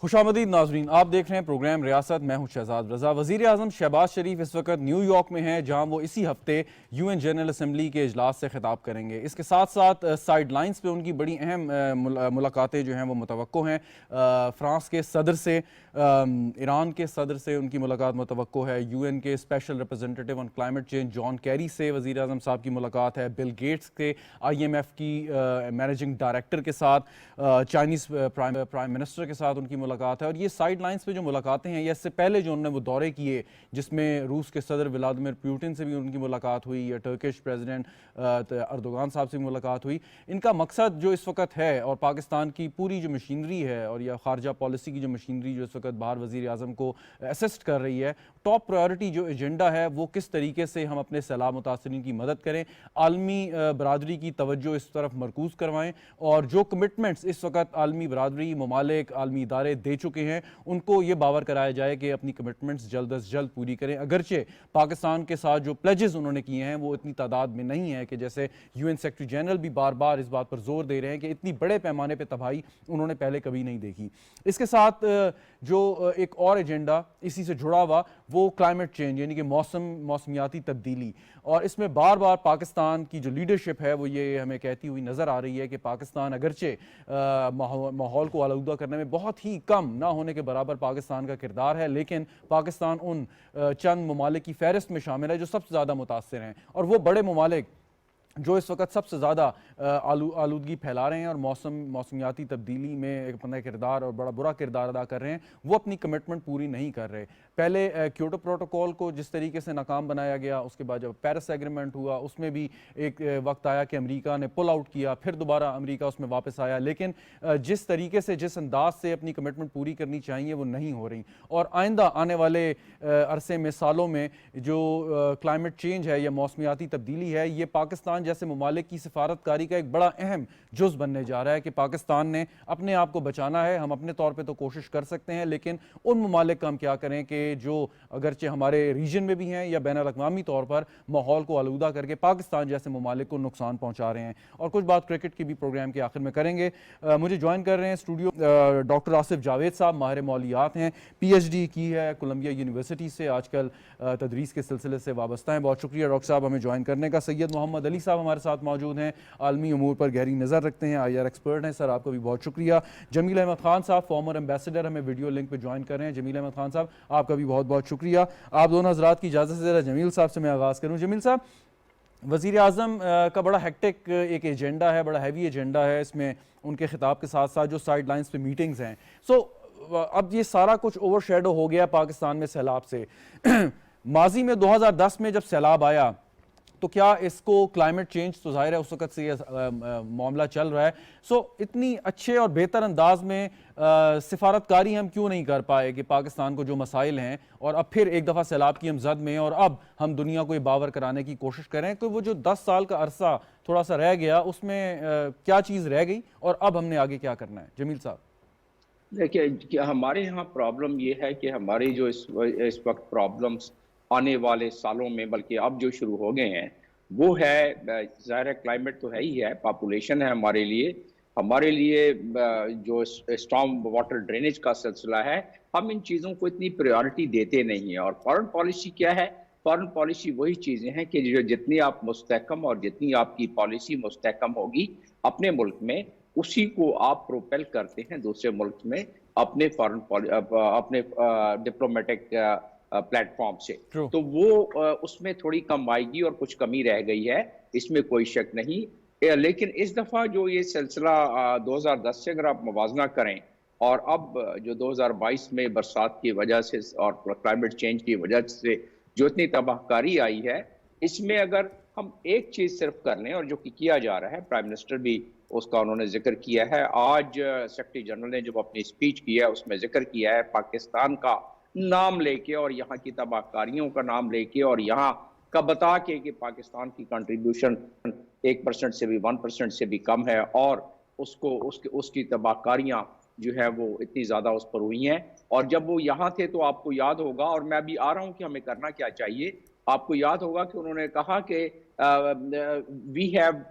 खुशामदीद नाजरीन, आप देख रहे हैं प्रोग्राम रियासत। मैं हूं शहजाद रजा। वज़ीर आज़म शहबाज शरीफ इस वक्त न्यूयॉर्क में हैं, जहां वो इसी हफ्ते यूएन जनरल असम्बली के इजलास से खिताब करेंगे। इसके साथ साथ साइड लाइन्स पे उनकी बड़ी अहम मुलाकातें जो हैं वो मुतवक्को हैं। फ्रांस के सदर से, ईरान के सदर से उनकी मुलाकात मुतवक्को है। यूएन के special representative on climate change John Kerry से वज़ीर आज़म साहब की मुलाकात है। बिल गेट्स के IMF की मैनेजिंग डायरेक्टर के साथ, चाइनीज़ प्राइम मिनिस्टर के साथ उनकी मुलाकात है। और ये साइड लाइन्स पे जो मुलाकातें हैं, या इससे पहले जो उन्होंने वो दौरे किए जिसमें रूस के सदर व्लादिमीर पुतिन से भी उनकी मुलाकात हुई, या टर्किश प्रेसिडेंट अर्दोगान साहब से भी मुलाकात हुई, इनका मकसद जो इस वक्त है और पाकिस्तान की पूरी जो मशीनरी है और या खारजा पॉलिसी की जो मशीनरी जो इस वक्त बाहर वज़ीर आज़म को असिस्ट कर रही है, टॉप प्रायोरिटी जो एजेंडा है वो किस तरीके से हम अपने सैलाब मुतासरीन की मदद करें, आलमी बरादरी की तवज्जो इस तरफ मरकूज़ करवाएं, और जो कमिटमेंट्स इस वक्त आलमी बरादरी, ममालिक, आलमी इदारे दे चुके हैं, उनको ये बावर कराया जाए कि अपनी कमिटमेंट्स जल्द अज जल्द पूरी करें। अगरचे पाकिस्तान के साथ जो प्लेजेस उन्होंने किए हैं वो इतनी तादाद में नहीं है कि जैसे UN सेक्रेटरी जनरल भी बार बार इस बात पर जोर दे रहे हैं कि इतनी बड़े पैमाने पर तबाही उन्होंने पहले कभी नहीं देखी। इसके साथ जो एक और एजेंडा इसी से जुड़ा हुआ वो क्लाइमेट चेंज, यानी कि मौसमियाती तब्दीली, और इसमें बार बार पाकिस्तान की जो लीडरशिप है वो ये हमें कहती हुई नज़र आ रही है कि पाकिस्तान अगरचे माहौल को आलूदा करने में बहुत ही कम ना होने के बराबर पाकिस्तान का किरदार है, लेकिन पाकिस्तान उन चंद ममालिक की फहरिस्त में शामिल है जो सबसे ज़्यादा मुतासर हैं, और वो बड़े ममालिक जो इस वक्त सबसे ज़्यादा आलूदगी फैला रहे हैं और मौसमियाती तब्दीली में एक अपना किरदार और बड़ा बुरा किरदार अदा कर रहे हैं, वो अपनी कमिटमेंट पूरी नहीं कर रहे। पहले क्योटो प्रोटोकॉल को जिस तरीके से नाकाम बनाया गया, उसके बाद जब पेरिस एग्रीमेंट हुआ उसमें भी एक वक्त आया कि अमेरिका ने पुल आउट किया, फिर दोबारा अमेरिका उसमें वापस आया, लेकिन जिस तरीके से, जिस अंदाज से अपनी कमिटमेंट पूरी करनी चाहिए वो नहीं हो रही। और आइंदा आने वाले अरसे में, सालों में, जो क्लाइमेट चेंज है या मौसमियाती तब्दीली है, ये पाकिस्तान जैसे ममालिक की सिफारतकारी का एक बड़ा अहम जुज़ बनने जा रहा है कि पाकिस्तान ने अपने आप को बचाना है। हम अपने तौर पे तो कोशिश कर सकते हैं, लेकिन उन ममालिक का हम क्या करें कि जो अगरचे हमारे रीजन में भी हैं या बैनुल अक़वामी तौर पर माहौल को आलूदा करके पाकिस्तान जैसे ममालिक को नुकसान पहुंचा रहे हैं। और कुछ बात क्रिकेट की भी प्रोग्राम के आखिर में करेंगे। मुझे ज्वाइन कर रहे हैं स्टूडियो डॉक्टर आसिफ जावेद साहब, माहिर मौलियात हैं, PhD की है कोलंबिया यूनिवर्सिटी से, आजकल तदरीस के सिलसिले से वाबस्ता हैं। बहुत शुक्रिया डॉक्टर साहब हमें ज्वाइन करने का। सैयद मोहम्मद अली साहब हमारे साथ मौजूद हैं, आलमी अमूर पर गहरी नज़र रखते हैं, IR एक्सपर्ट हैं। सर आपका भी बहुत शुक्रिया। जमील अहमद खान साहब, फॉर्मर एम्बेसडर, हमें वीडियो लिंक पे ज्वाइन कर रहे हैं। जमील अहमद खान साहब आपका भी बहुत बहुत शुक्रिया। आप दोनों हजरात की इजाज़त से ज़रा जमील साहब से मैं आगाज़ करूँ। जमील साहब, वज़ीर आज़म का बड़ा हेक्टिक एक एजेंडा है, बड़ा हैवी एजेंडा है, इसमें उनके खिताब के साथ साथ जो साइड लाइन्स पे मीटिंग्स हैं, अब ये सारा कुछ ओवरशैडो हो गया पाकिस्तान में सैलाब से। माजी में 2010 में जब सैलाब आया तो क्या इसको क्लाइमेट चेंज, तो जाहिर है उस वक्त से ये मामला चल रहा है, इतनी अच्छे और बेहतर अंदाज में सिफारतकारी हम क्यों नहीं कर पाए कि पाकिस्तान को जो मसाइल हैं, और अब फिर एक दफ़ा सैलाब की हम जद में, और अब हम दुनिया को ये बावर कराने की कोशिश करें कि वो जो 10 साल का अरसा थोड़ा सा रह गया उसमें क्या चीज़ रह गई और अब हमने आगे क्या करना है। जमील साहब देखिए, हमारे यहाँ प्रॉब्लम ये है कि हमारी जो इस वक्त प्रॉब्लम्स आने वाले सालों में, बल्कि अब जो शुरू हो गए हैं, वो है ज़ाहिर है क्लाइमेट तो है ही है, पॉपुलेशन है हमारे लिए जो स्टॉर्म वाटर ड्रेनेज का सिलसिला है, हम इन चीज़ों को इतनी प्रायोरिटी देते नहीं हैं। और फॉरेन पॉलिसी क्या है? फॉरेन पॉलिसी वही चीज़ें हैं कि जो जितनी आप मुस्तहकम और जितनी आपकी पॉलिसी मुस्तहकम होगी अपने मुल्क में, उसी को आप प्रोपेल करते हैं दूसरे मुल्क में अपने अपने डिप्लोमेटिक प्लेटफॉर्म से। तो वो उसमें थोड़ी कम आएगी और कुछ कमी रह गई है, इसमें कोई शक नहीं। लेकिन इस दफ़ा जो ये सिलसिला 2010 से अगर आप मुवाजना करें और अब जो 2022 में बरसात की वजह से और क्लाइमेट चेंज की वजह से जो इतनी तबाहकारी आई है, इसमें अगर हम एक चीज़ सिर्फ कर लें, और जो कि किया जा रहा है, प्राइम मिनिस्टर भी उसका उन्होंने जिक्र किया है, आज सेक्रेटरी जनरल ने जब अपनी स्पीच की है उसमें जिक्र किया है पाकिस्तान का नाम लेके और यहाँ की तबाहकारियों का नाम लेके और यहाँ का बता के कि पाकिस्तान की कंट्रीब्यूशन 1% से भी 1% से भी कम है, और उसकी तबाहकारियाँ जो है वो इतनी ज़्यादा उस पर हुई हैं। और जब वो यहाँ थे तो आपको याद होगा, और मैं अभी आ रहा हूँ कि हमें करना क्या चाहिए, आपको याद होगा कि उन्होंने कहा कि we have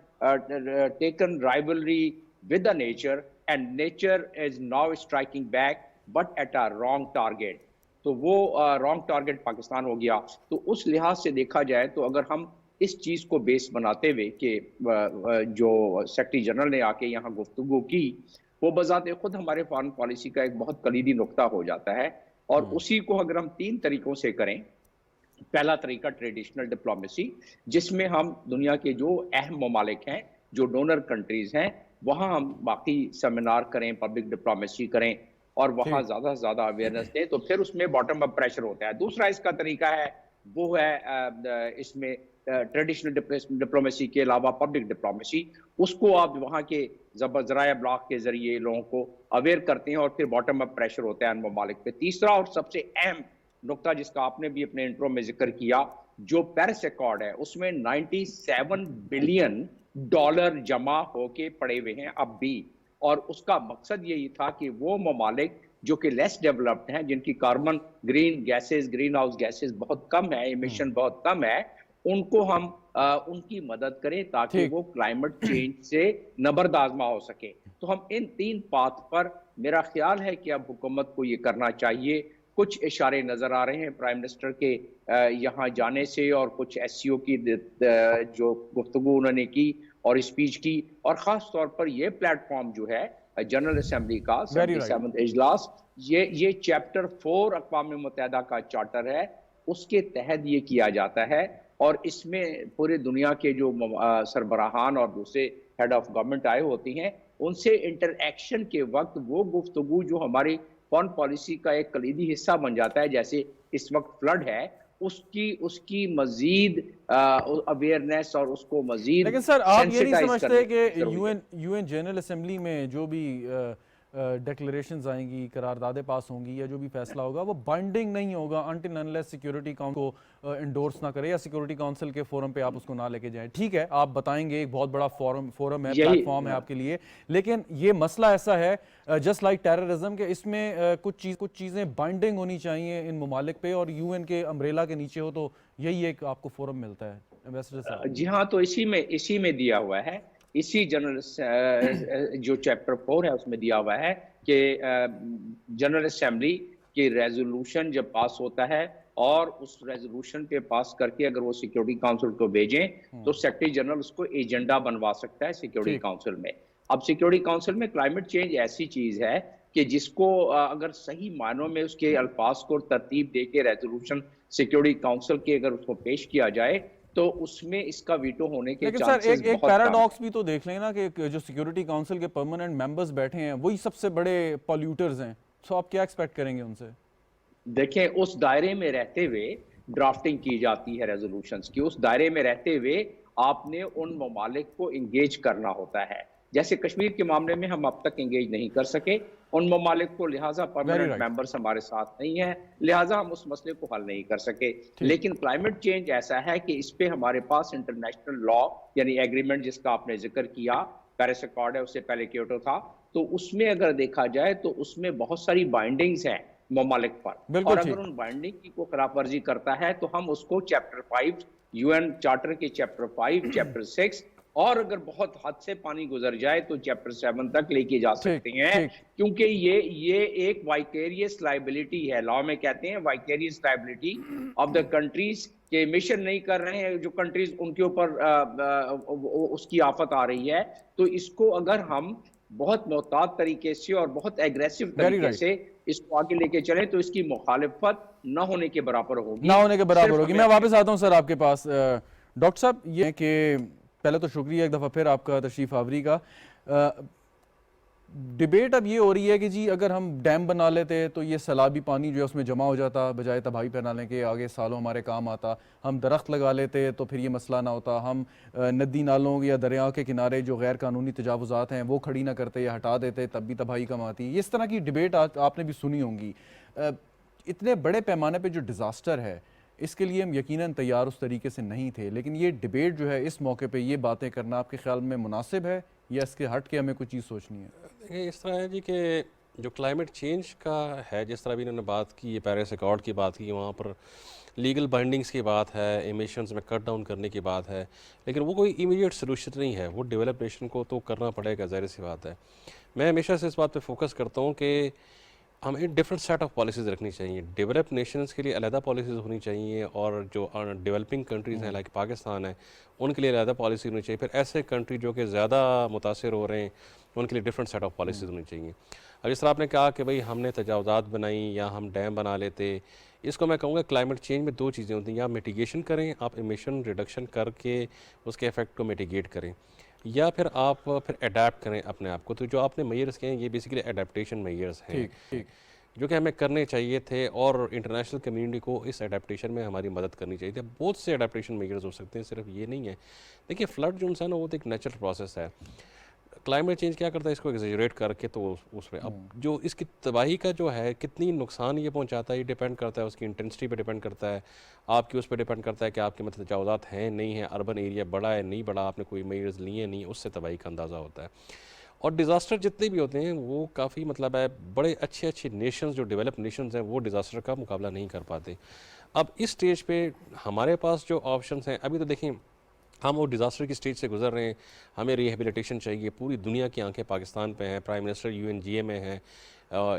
taken rivalry with the nature and nature is now striking back but at a wrong target. तो वो रॉन्ग टारगेट पाकिस्तान हो गया। तो उस लिहाज से देखा जाए तो अगर हम इस चीज़ को बेस बनाते हुए कि जो सेक्रेटरी जनरल ने आके यहाँ गुफ्तगू की, वो बजाते खुद हमारे फॉरेन पॉलिसी का एक बहुत कलीदी नुक्ता हो जाता है। और उसी को अगर हम 3 तरीकों से करें, पहला तरीका ट्रेडिशनल डिप्लोमेसी, जिसमें हम दुनिया के जो अहम ममालिक हैं, जो डोनर कंट्रीज हैं, वहाँ हम बाकी सेमिनार करें, पब्लिक डिप्लोमेसी करें और वहाँ ठीक। ज़्यादा से ज़्यादा अवेयरनेस दें, तो फिर उसमें बॉटम अप प्रेशर होता है। दूसरा इसका तरीका है, वो है इसमें ट्रेडिशनल डिप्लोमेसी के अलावा पब्लिक डिप्लोमेसी, उसको आप वहाँ के ज़राए ब्लॉक के ज़रिए लोगों को अवेयर करते हैं और फिर बॉटम अप प्रेशर होता है उन ममालिक पे। तीसरा और सबसे अहम नुकता जिसका आपने भी अपने इंट्रो में जिक्र किया, जो पेरिस अकॉर्ड है उसमें 97 बिलियन डॉलर जमा होके पड़े हुए हैं अब भी। और उसका मकसद यही था कि वो ममालिक जो कि लेस डेवलप्ड हैं, जिनकी कार्बन ग्रीन हाउस गैसेस बहुत कम है, इमिशन बहुत कम है, उनको हम उनकी मदद करें ताकि ठीक। वो क्लाइमेट चेंज से नबरदाजमा हो सके। तो हम इन 3 पाथ पर, मेरा ख्याल है कि अब हुकूमत को ये करना चाहिए। कुछ इशारे नजर आ रहे हैं प्राइम मिनिस्टर के यहाँ जाने से, और कुछ एससीओ की जो गुफ्तगू उन्होंने की और स्पीच की, और खास तौर पर यह प्लेटफॉर्म जो है जनरल असेंबली का वेरी राइट। 77वां इजलास, ये चैप्टर 4 अक़वाम मुत्तहिदा का चार्टर है, उसके तहत ये किया जाता है। और इसमें पूरे दुनिया के जो सरबराहान और दूसरे हेड ऑफ गवर्नमेंट आए होती हैं, उनसे इंटरएक्शन के वक्त वो गुफ्तगू जो हमारी फॉरेन पॉलिसी का एक कलीदी हिस्सा बन जाता है, जैसे इस वक्त फ्लड है, उसकी उसकी मजीद अवेयरनेस और उसको मजीद लेकिन सर आप ये नहीं सेंसिटाइज समझते करने की कि जरूरत है। यूएन जनरल असेंबली में जो भी डिक्लेरेशंस आएंगी, करारदादें पास होंगी या जो भी फैसला होगा, वो बाइंडिंग नहीं होगा अनटिल अनलेस सिक्योरिटी काउंसिल को इंडोर्स ना करे या सिक्योरिटी काउंसिल के फोरम पे आप उसको ना लेके जाएं? ठीक है, आप बताएंगे, एक बहुत बड़ा फोरम है, यही प्लेटफॉर्म है आपके लिए, लेकिन ये मसला ऐसा है जस्ट लाइक टेररिज्म के, इसमें कुछ चीज़ें बाइंडिंग होनी चाहिए इन ममालिक पे, और यूएन के अम्ब्रेला के नीचे हो तो यही एक आपको फोरम मिलता है। एम्बेसडर साहब। जी हाँ, तो इसी में दिया हुआ है, इसी जनरल जो चैप्टर 4 है उसमें दिया हुआ है कि जनरल असेंबली की रेजोल्यूशन जब पास होता है और उस रेजोल्यूशन पे पास करके अगर वो सिक्योरिटी काउंसिल को भेजें, तो सेक्रेटरी जनरल उसको एजेंडा बनवा सकता है सिक्योरिटी ठीक। काउंसिल में। अब सिक्योरिटी काउंसिल में क्लाइमेट चेंज ऐसी चीज है कि जिसको अगर सही मायनों में उसके अल्फाज को तरतीब दे के रेजोल्यूशन सिक्योरिटी काउंसिल के अगर उसको पेश किया जाए, तो उसमें इसका वीटो होने के लेकिन सर चांसेस एक बहुत कम पैराडॉक्स भी तो देख लेना कि जो सिक्योरिटी काउंसिल के परमानेंट मेंबर्स बैठे हैं वही सबसे बड़े पॉल्यूटर्स हैं, तो आप क्या एक्सपेक्ट करेंगे उनसे? देखें, उस दायरे में रहते हुए ड्राफ्टिंग की जाती है रेजोल्यूशंस की, उस दायरे में रहते हुए आपने उन ममालिक को इंगेज करना होता है। जैसे कश्मीर के मामले में हम अब तक इंगेज नहीं कर सके उन ममालिक को, लिहाजा वेरी परमानेंट राइट। मेंबर्स हमारे साथ नहीं है, लिहाजा हम उस मसले को हल नहीं कर सके। ठीक। लेकिन क्लाइमेट चेंज ऐसा है कि इस पे हमारे पास इंटरनेशनल लॉ यानी एग्रीमेंट जिसका आपने जिक्र किया, पेरिस अकॉर्ड है, उससे पहले क्योटो था, तो उसमें अगर देखा जाए तो उसमें बहुत सारी बाइंडिंग्स हैं ममालिक पर, बिल्कुल और अगर ठीक। उन बाइंडिंग की को खिलाफ वर्जी करता है तो हम उसको चैप्टर 5 यूएन चार्टर के चैप्टर 5, चैप्टर 6, और अगर बहुत हद से पानी गुजर जाए तो चैप्टर 7 तक लेके जा ठीक। सकते हैं। ठीक। क्योंकि ये एक वाइकेरियस लाइबिलिटी है, लॉ में कहते हैं vicarious liability of the countries के मिशन नहीं कर रहे हैं जो कंट्रीज, उनके ऊपर उसकी आफत आ रही है। तो इसको अगर हम बहुत मोहतात तरीके से और बहुत एग्रेसिव वेरी तरीके राइट। से इसको आगे लेके चले तो इसकी मुखालिफत न होने के बराबर होगी, ना होने के बराबर सिर्फ होगी। हमें मैं वापस आता हूं सर आपके पास। डॉक्टर साहब, ये है कि पहले तो शुक्रिया एक दफ़ा फिर आपका तशरीफ़ आवरी का। डिबेट अब ये हो रही है कि जी अगर हम डैम बना लेते तो ये सैलाबी पानी जो है उसमें जमा हो जाता, बजाय तबाही फैलाने के आगे सालों हमारे काम आता। हम दरख्त लगा लेते तो फिर ये मसला ना होता। हम नदी नालों या दरियाओं के किनारे जो गैर कानूनी तजावुज़ात हैं वो खड़ी ना करते या हटा देते, तब भी तबाही कम आती। इस तरह की डिबेट आपने भी सुनी होंगी। इतने बड़े पैमाने पर जो डिज़ास्टर है इसके लिए हम यकीनन तैयार उस तरीके से नहीं थे, लेकिन ये डिबेट जो है इस मौके पे ये बातें करना आपके ख्याल में मुनासिब है या इसके हट के हमें कोई चीज़ सोचनी है? देखिए, इस तरह है जी कि जो क्लाइमेट चेंज का है, जिस तरह भी इन्होंने बात की, ये पेरिस अकॉर्ड की बात की, वहाँ पर लीगल बाइंडिंग्स की बात है, एमिशंस में कट डाउन करने की बात है, लेकिन वो कोई इमीडिएट सोल्यूशन नहीं है। वो डेवलप नेशन को तो करना पड़ेगा, ज़ाहिर सी बात है। मैं हमेशा से इस बात पे फोकस करता हूँ कि हमें डिफरेंट सेट ऑफ पॉलिसीज़ रखनी चाहिए। डेवलप्ड नेशंस के लिए अलहदा पॉलिसीज़ होनी चाहिए और जो डेवलपिंग कंट्रीज़ हैं लाइक पाकिस्तान है उनके लिए अलहदा पॉलिसी होनी चाहिए। फिर ऐसे कंट्री जो कि ज़्यादा मुतासर हो रहे हैं उनके लिए डिफरेंट सेट ऑफ पॉलिसीज़ होनी चाहिए। अब जिस तरह आपने कहा कि भाई हमने तजावज़ात बनाई या हम डैम बना लेते, इसको मैं कहूँगा क्लाइमेट चेंज में दो चीज़ें होती हैं, या मिटिगेशन करें, आप एमिशन रिडक्शन करके उसके इफेक्ट को मिटिगेट करें, या फिर आप फिर अडेप्ट करें अपने आप को। तो जो आपने मेजर्स कहे हैं ये बेसिकली अडेप्टेशन मेजर्स हैं ठीक ठीक। जो कि हमें करने चाहिए थे और इंटरनेशनल कम्युनिटी को इस अडेप्टेशन में हमारी मदद करनी चाहिए थी। बहुत से अडेप्टेशन मेजर्स हो सकते हैं, सिर्फ ये नहीं है। देखिए फ्लड जो है ना वो तो एक नेचुरल प्रोसेस है। क्लाइमेट चेंज क्या करता है, इसको एग्जेजरेट करके तो उसमें अब जो इसकी तबाही का जो है कितनी नुकसान ये पहुंचाता है ये डिपेंड करता है, उसकी इंटेंसिटी पे डिपेंड करता है, आपकी उस पर डिपेंड करता है कि आपके मतलब तजावज़ात हैं नहीं है, अर्बन एरिया बड़ा है नहीं बड़ा, आपने कोई मेजर्स लिए नहीं, उससे तबाही का अंदाज़ा होता है। और डिज़ास्टर जितने भी होते हैं वो काफ़ी मतलब है बड़े अच्छे अच्छे नेशंस जो डेवलप नेशंस हैं वो डिज़ास्टर का मुकाबला नहीं कर पाते। अब इस स्टेज पे हमारे पास जो ऑप्शंस हैं, अभी तो देखें हम वो डिज़ास्टर की स्टेज से गुजर रहे हैं, हमें रिहेबिलिटेशन चाहिए। पूरी दुनिया की आंखें पाकिस्तान पे हैं। प्राइम मिनिस्टर UNGA में हैं,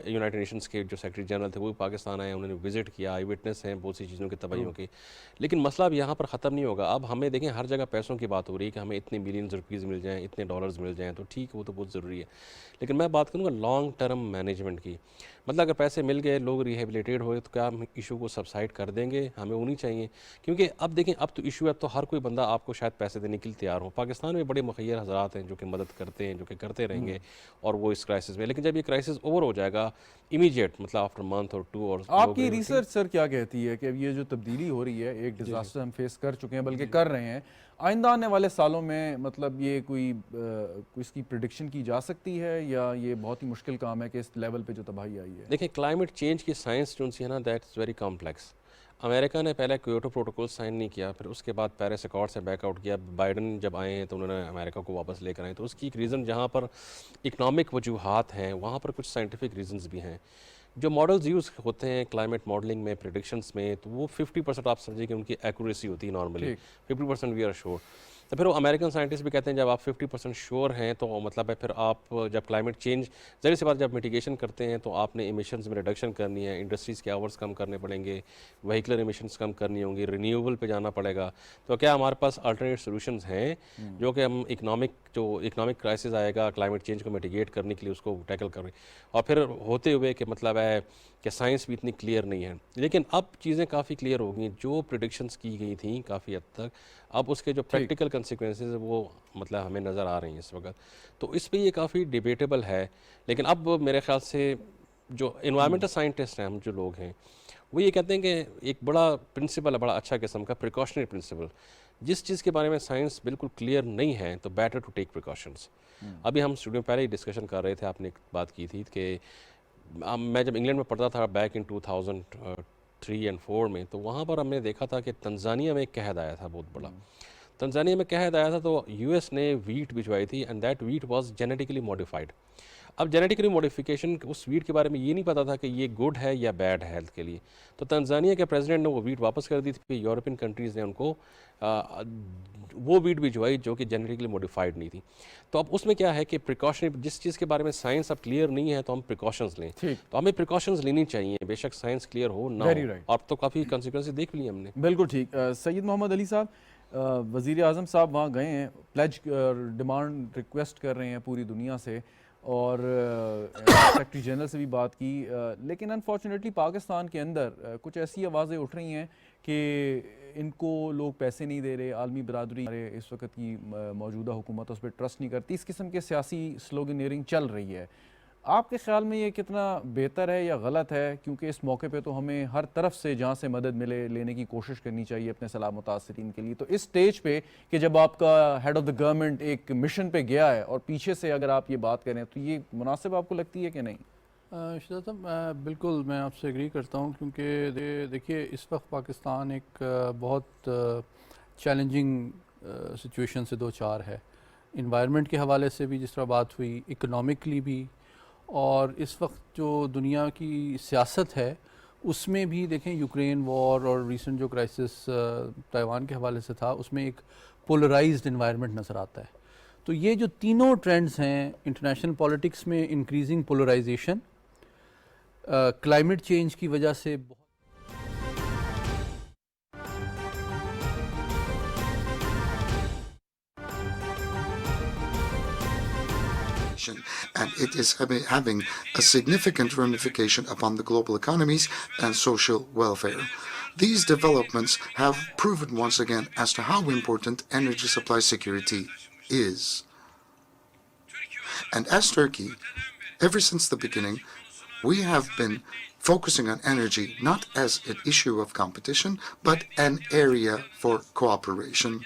यूनाइटेड नेशंस के जो सेक्रेटरी जनरल थे वो भी पाकिस्तान आए, उन्होंने विजिट किया, आई विटनेस हैं बहुत सी चीज़ों की तबाहियों की। लेकिन मसला अब यहाँ पर ख़त्म नहीं होगा। अब हमें देखें हर जगह पैसों की बात हो रही है कि हमें इतने बिलियंस रुपीज़ मिल जाएँ, इतने डॉलर्स मिल जाएँ, तो ठीक है वो तो बहुत ज़रूरी है। लेकिन मैं बात करूँगा लॉन्ग टर्म मैनेजमेंट की। मतलब अगर पैसे मिल गए, लोग रिहेबिलिटेट हुए, तो क्या हम इशू को सबसाइड कर देंगे? हमें वो नहीं चाहिए, क्योंकि अब देखें अब तो इशू है, अब तो हर कोई बंदा आपको शायद पैसे देने के लिए तैयार हो। पाकिस्तान में बड़े मुखय्यर हज़रात हैं जो कि मदद करते हैं, जो कि करते रहेंगे और वो इस क्राइसिस में। लेकिन जब ये क्राइसिस ओवर हो जाएगा इमीडिएट, मतलब आफ्टर मंथ और 2 और आपकी रिसर्च सर क्या कहती है कि अब ये जो तब्दीली हो रही है, एक डिजास्टर हम फेस कर चुके हैं बल्कि कर रहे हैं, आइंदा आने वाले सालों में मतलब ये कोई इसकी प्रिडिक्शन की जा सकती है या ये बहुत ही मुश्किल काम है कि इस लेवल पे जो तबाही आई है? देखिए क्लाइमेट चेंज की साइंस जो है ना दैट्स वेरी कॉम्प्लेक्स। अमेरिका ने पहले क्योटो प्रोटोकॉल साइन नहीं किया, फिर उसके बाद पेरिस अकॉर्ड से बैकआउट किया। बाइडन जब आए हैं तो उन्होंने अमेरिका को वापस लेकर आए, तो उसकी एक रीज़न जहाँ पर इकनॉमिक वजूहात हैं वहाँ पर कुछ साइंटिफिक रीजंस भी हैं। जो मॉडल्स यूज़ होते हैं क्लाइमेट मॉडलिंग में, प्रिडिक्शंस में, तो वो 50% आप समझिए कि उनकी एक्यूरेसी होती है नॉर्मली, 50% वी आर श्योर। तो फिर वो अमेरिकन साइंटिस्ट भी कहते हैं जब आप 50% श्योर हैं तो मतलब है फिर आप जब क्लाइमेट चेंज ज़ाहिर सी बात जब मिटिगेशन करते हैं तो आपने एमिशंस में रिडक्शन करनी है, इंडस्ट्रीज़ के आवर्स कम करने पड़ेंगे, व्हीकलर एमिशंस कम करनी होंगी, रिन्यूएबल पे जाना पड़ेगा। तो क्या हमारे पास अल्टरनेट सॉल्यूशंस हैं जो कि हम इकनॉमिक क्राइसिस आएगा क्लाइमेट चेंज को मिटिगेट करने के लिए उसको टैकल करें। और फिर होते हुए कि मतलब है कि साइंस भी इतनी क्लियर नहीं है, लेकिन अब चीज़ें काफ़ी क्लियर हो गई। जो प्रिडिक्शंस की गई थी काफ़ी हद तक, अब उसके जो प्रैक्टिकल कंसिक्वेंसेस वो मतलब हमें नज़र आ रही हैं इस वक्त। तो इस पे ये काफ़ी डिबेटेबल है। लेकिन अब मेरे ख्याल से जो इन्वायरमेंटल साइंटिस्ट हैं, हम जो लोग हैं, वो ये कहते हैं कि एक बड़ा प्रिंसिपल है, बड़ा अच्छा किस्म का प्रिकॉशनरी प्रिंसिपल। जिस चीज़ के बारे में साइंस बिल्कुल क्लियर नहीं है तो बेटर टू टेक प्रिकॉशंस। अभी हम स्टूडियो पहले ही डिस्कशन कर रहे थे, आपने एक बात की थी कि मैं जब इंग्लैंड में पढ़ता था बैक इन 2003 एंड 4 में, तो वहाँ पर हमने देखा था कि तंजानिया में एक कहद आया था बहुत बड़ा। तंजानिया में कहद आया था तो US ने वीट भिजवाई थी and that wheat was genetically modified. अब जेनेटिकली मॉडिफिकेशन उस वीट के बारे में ये नहीं पता था कि ये गुड है या बैड है हेल्थ के लिए। तो तंजानिया के प्रेसिडेंट ने वो वीट वापस कर दी थी। यूरोपियन कंट्रीज़ ने उनको वो वीट भिजवाई जो कि जेनेटिकली मॉडिफाइड नहीं थी। तो अब उसमें क्या है कि प्रिकॉशन, जिस चीज़ के बारे में साइंस अब क्लियर नहीं है तो हम प्रिकॉशंस लें। तो हमें प्रिकॉशंस लेनी चाहिए, बेशक साइंस क्लियर हो ना हो। अब तो काफ़ी कॉन्सिक्वेंसेस देख लिए हमने। बिल्कुल ठीक। सैयद मोहम्मद अली साहब, वज़ीर आज़म साहब वहाँ गए हैं, प्लेज डिमांड रिक्वेस्ट कर रहे हैं पूरी दुनिया से और सेक्रेटरी जनरल से भी बात की, लेकिन अनफॉर्चुनेटली पाकिस्तान के अंदर कुछ ऐसी आवाज़ें उठ रही हैं कि इनको लोग पैसे नहीं दे रहे, आलमी बरादरी इस वक्त की मौजूदा हुकूमत उस पर ट्रस्ट नहीं करती, इस किस्म के सियासी स्लोगनेयरिंग चल रही है। आपके ख्याल में ये कितना बेहतर है या गलत है? क्योंकि इस मौके पे तो हमें हर तरफ से जहाँ से मदद मिले लेने की कोशिश करनी चाहिए अपने सलाह मुतासरीन के लिए। तो इस स्टेज पे कि जब आपका हेड ऑफ़ द गवर्नमेंट एक मिशन पे गया है और पीछे से अगर आप ये बात करें तो ये मुनासिब आपको लगती है कि नहीं? शायद साहब बिल्कुल मैं आपसे एग्री करता हूँ, क्योंकि देखिए इस वक्त पाकिस्तान एक बहुत चैलेंजिंग सिचुएशन से दो चार है। इन्वायरमेंट के हवाले से भी जिस तरह बात हुई, इकनॉमिकली भी, और इस वक्त जो दुनिया की सियासत है उसमें भी देखें, यूक्रेन वॉर और रीसेंट जो क्राइसिस ताइवान के हवाले से था, उसमें एक पोलराइज्ड इन्वायरमेंट नज़र आता है। तो ये जो तीनों ट्रेंड्स हैं इंटरनेशनल पॉलिटिक्स में, इंक्रीजिंग पोलराइजेशन, क्लाइमेट चेंज की वजह से and it is having a significant ramification upon the global economies and social welfare. These developments have proven once again as to how important energy supply security is. And as Turkey, ever since the beginning, we have been focusing on energy not as an issue of competition, but an area for cooperation.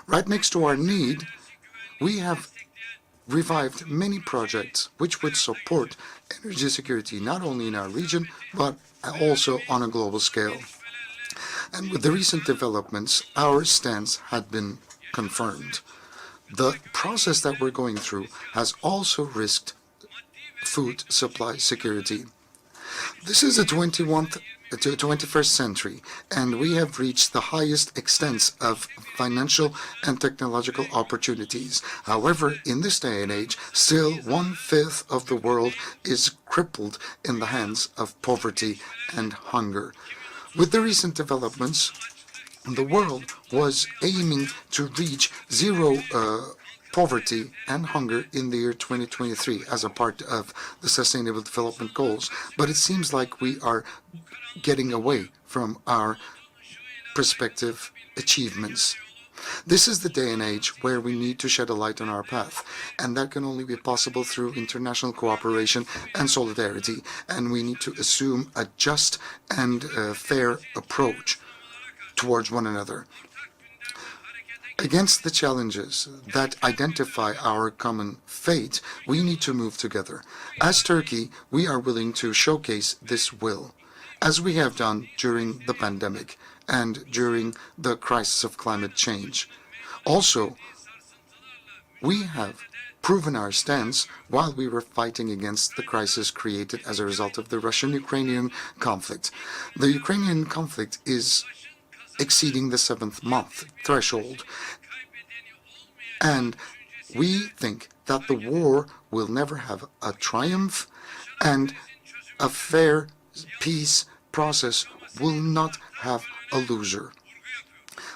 Right next to our need, we have revived many projects which would support energy security not only in our region, but also on a global scale. And with the recent developments, our stance had been confirmed. The process that we're going through has also risked food supply security. This is the 21st century, and we have reached the highest extents of financial and technological opportunities. However, in this day and age, still 1/5 of the world is crippled in the hands of poverty and hunger. With the recent developments, the world was aiming to reach zero poverty and hunger in the year 2023 as a part of the Sustainable Development Goals, but it seems like we are getting away from our prospective achievements. This is the day and age where we need to shed a light on our path, and that can only be possible through international cooperation and solidarity, and we need to assume a just and fair approach towards one another. Against the challenges that identify our common fate, we need to move together. As Turkey, we are willing to showcase this will, as we have done during the pandemic and during the crisis of climate change. Also, we have proven our stance while we were fighting against the crisis created as a result of the Russian-Ukrainian conflict. The Ukrainian conflict is exceeding the 7th month threshold. And we think that the war will never have a triumph, and a fair peace process will not have a loser.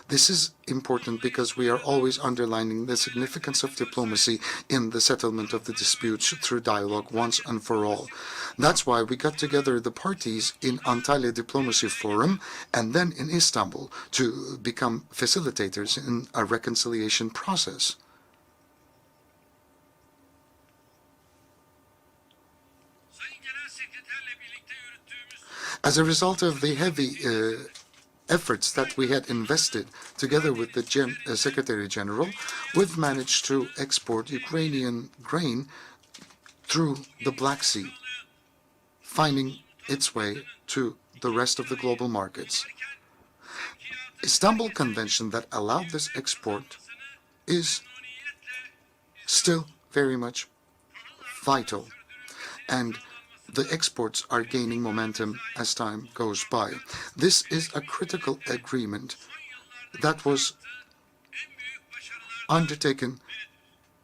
This is important because we are always underlining the significance of diplomacy in the settlement of the disputes through dialogue once and for all. That's why we got together the parties in Antalya Diplomacy Forum and then in Istanbul to become facilitators in a reconciliation process. As a result of the heavy efforts that we had invested together with the Secretary General, we've managed to export Ukrainian grain through the Black Sea, finding its way to the rest of the global markets. Istanbul Convention that allowed this export is still very much vital, and the exports are gaining momentum as time goes by. This is a critical agreement that was undertaken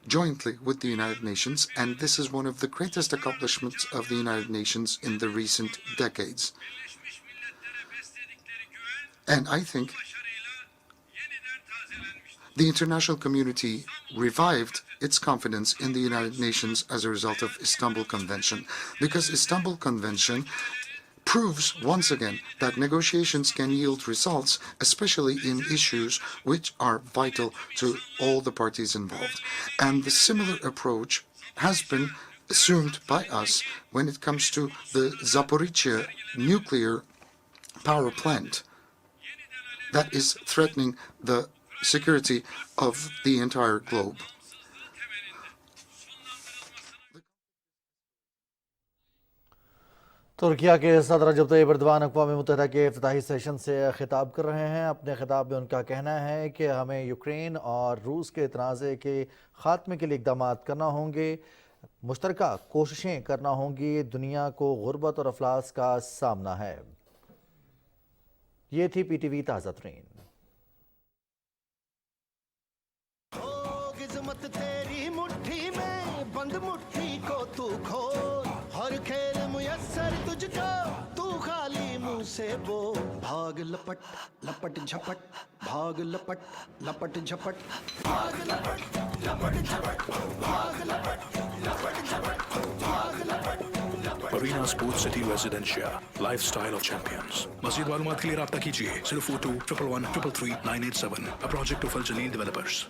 jointly with the United Nations, and this is one of the greatest accomplishments of the United Nations in the recent decades. And I think the international community revived its confidence in the United Nations as a result of Istanbul Convention, because Istanbul Convention proves once again that negotiations can yield results, especially in issues which are vital to all the parties involved. And the similar approach has been assumed by us when it comes to the Zaporizhzhia nuclear power plant that is threatening the security of the entire globe. Türkiye के सदर रजब Tayyip Erdogan अक़वाम मुत्तहिदा के इफ्तिताही session से खिताब कर रहे हैं। अपने खिताब में उनका कहना है कि हमें यूक्रेन और रूस के तनाज़े के ख़ात्मे के लिए इक़दाम करना होंगे, मुश्तरका कोशिशें करना होंगी। दुनिया को गुर्बत और अफलास का सामना है। ये थी PTV ताज़ा तरीन। तेरी मुट्ठी में बंद मुट्ठी को तू खोल, हर खेल मुयस्सर तुझको, तू खाली मुंह से बोल। भाग लपट लपट झपट, भाग लपट लपट झपट, भाग लपट लपट झपट, भाग लपट लपट झपट, भाग लपट। Arena Sports City Residencia, lifestyle of champions. मज़ीद मालूमात के लिए राब्ता कीजिए 042 111 333 987, a project of Al Jaleel Developers.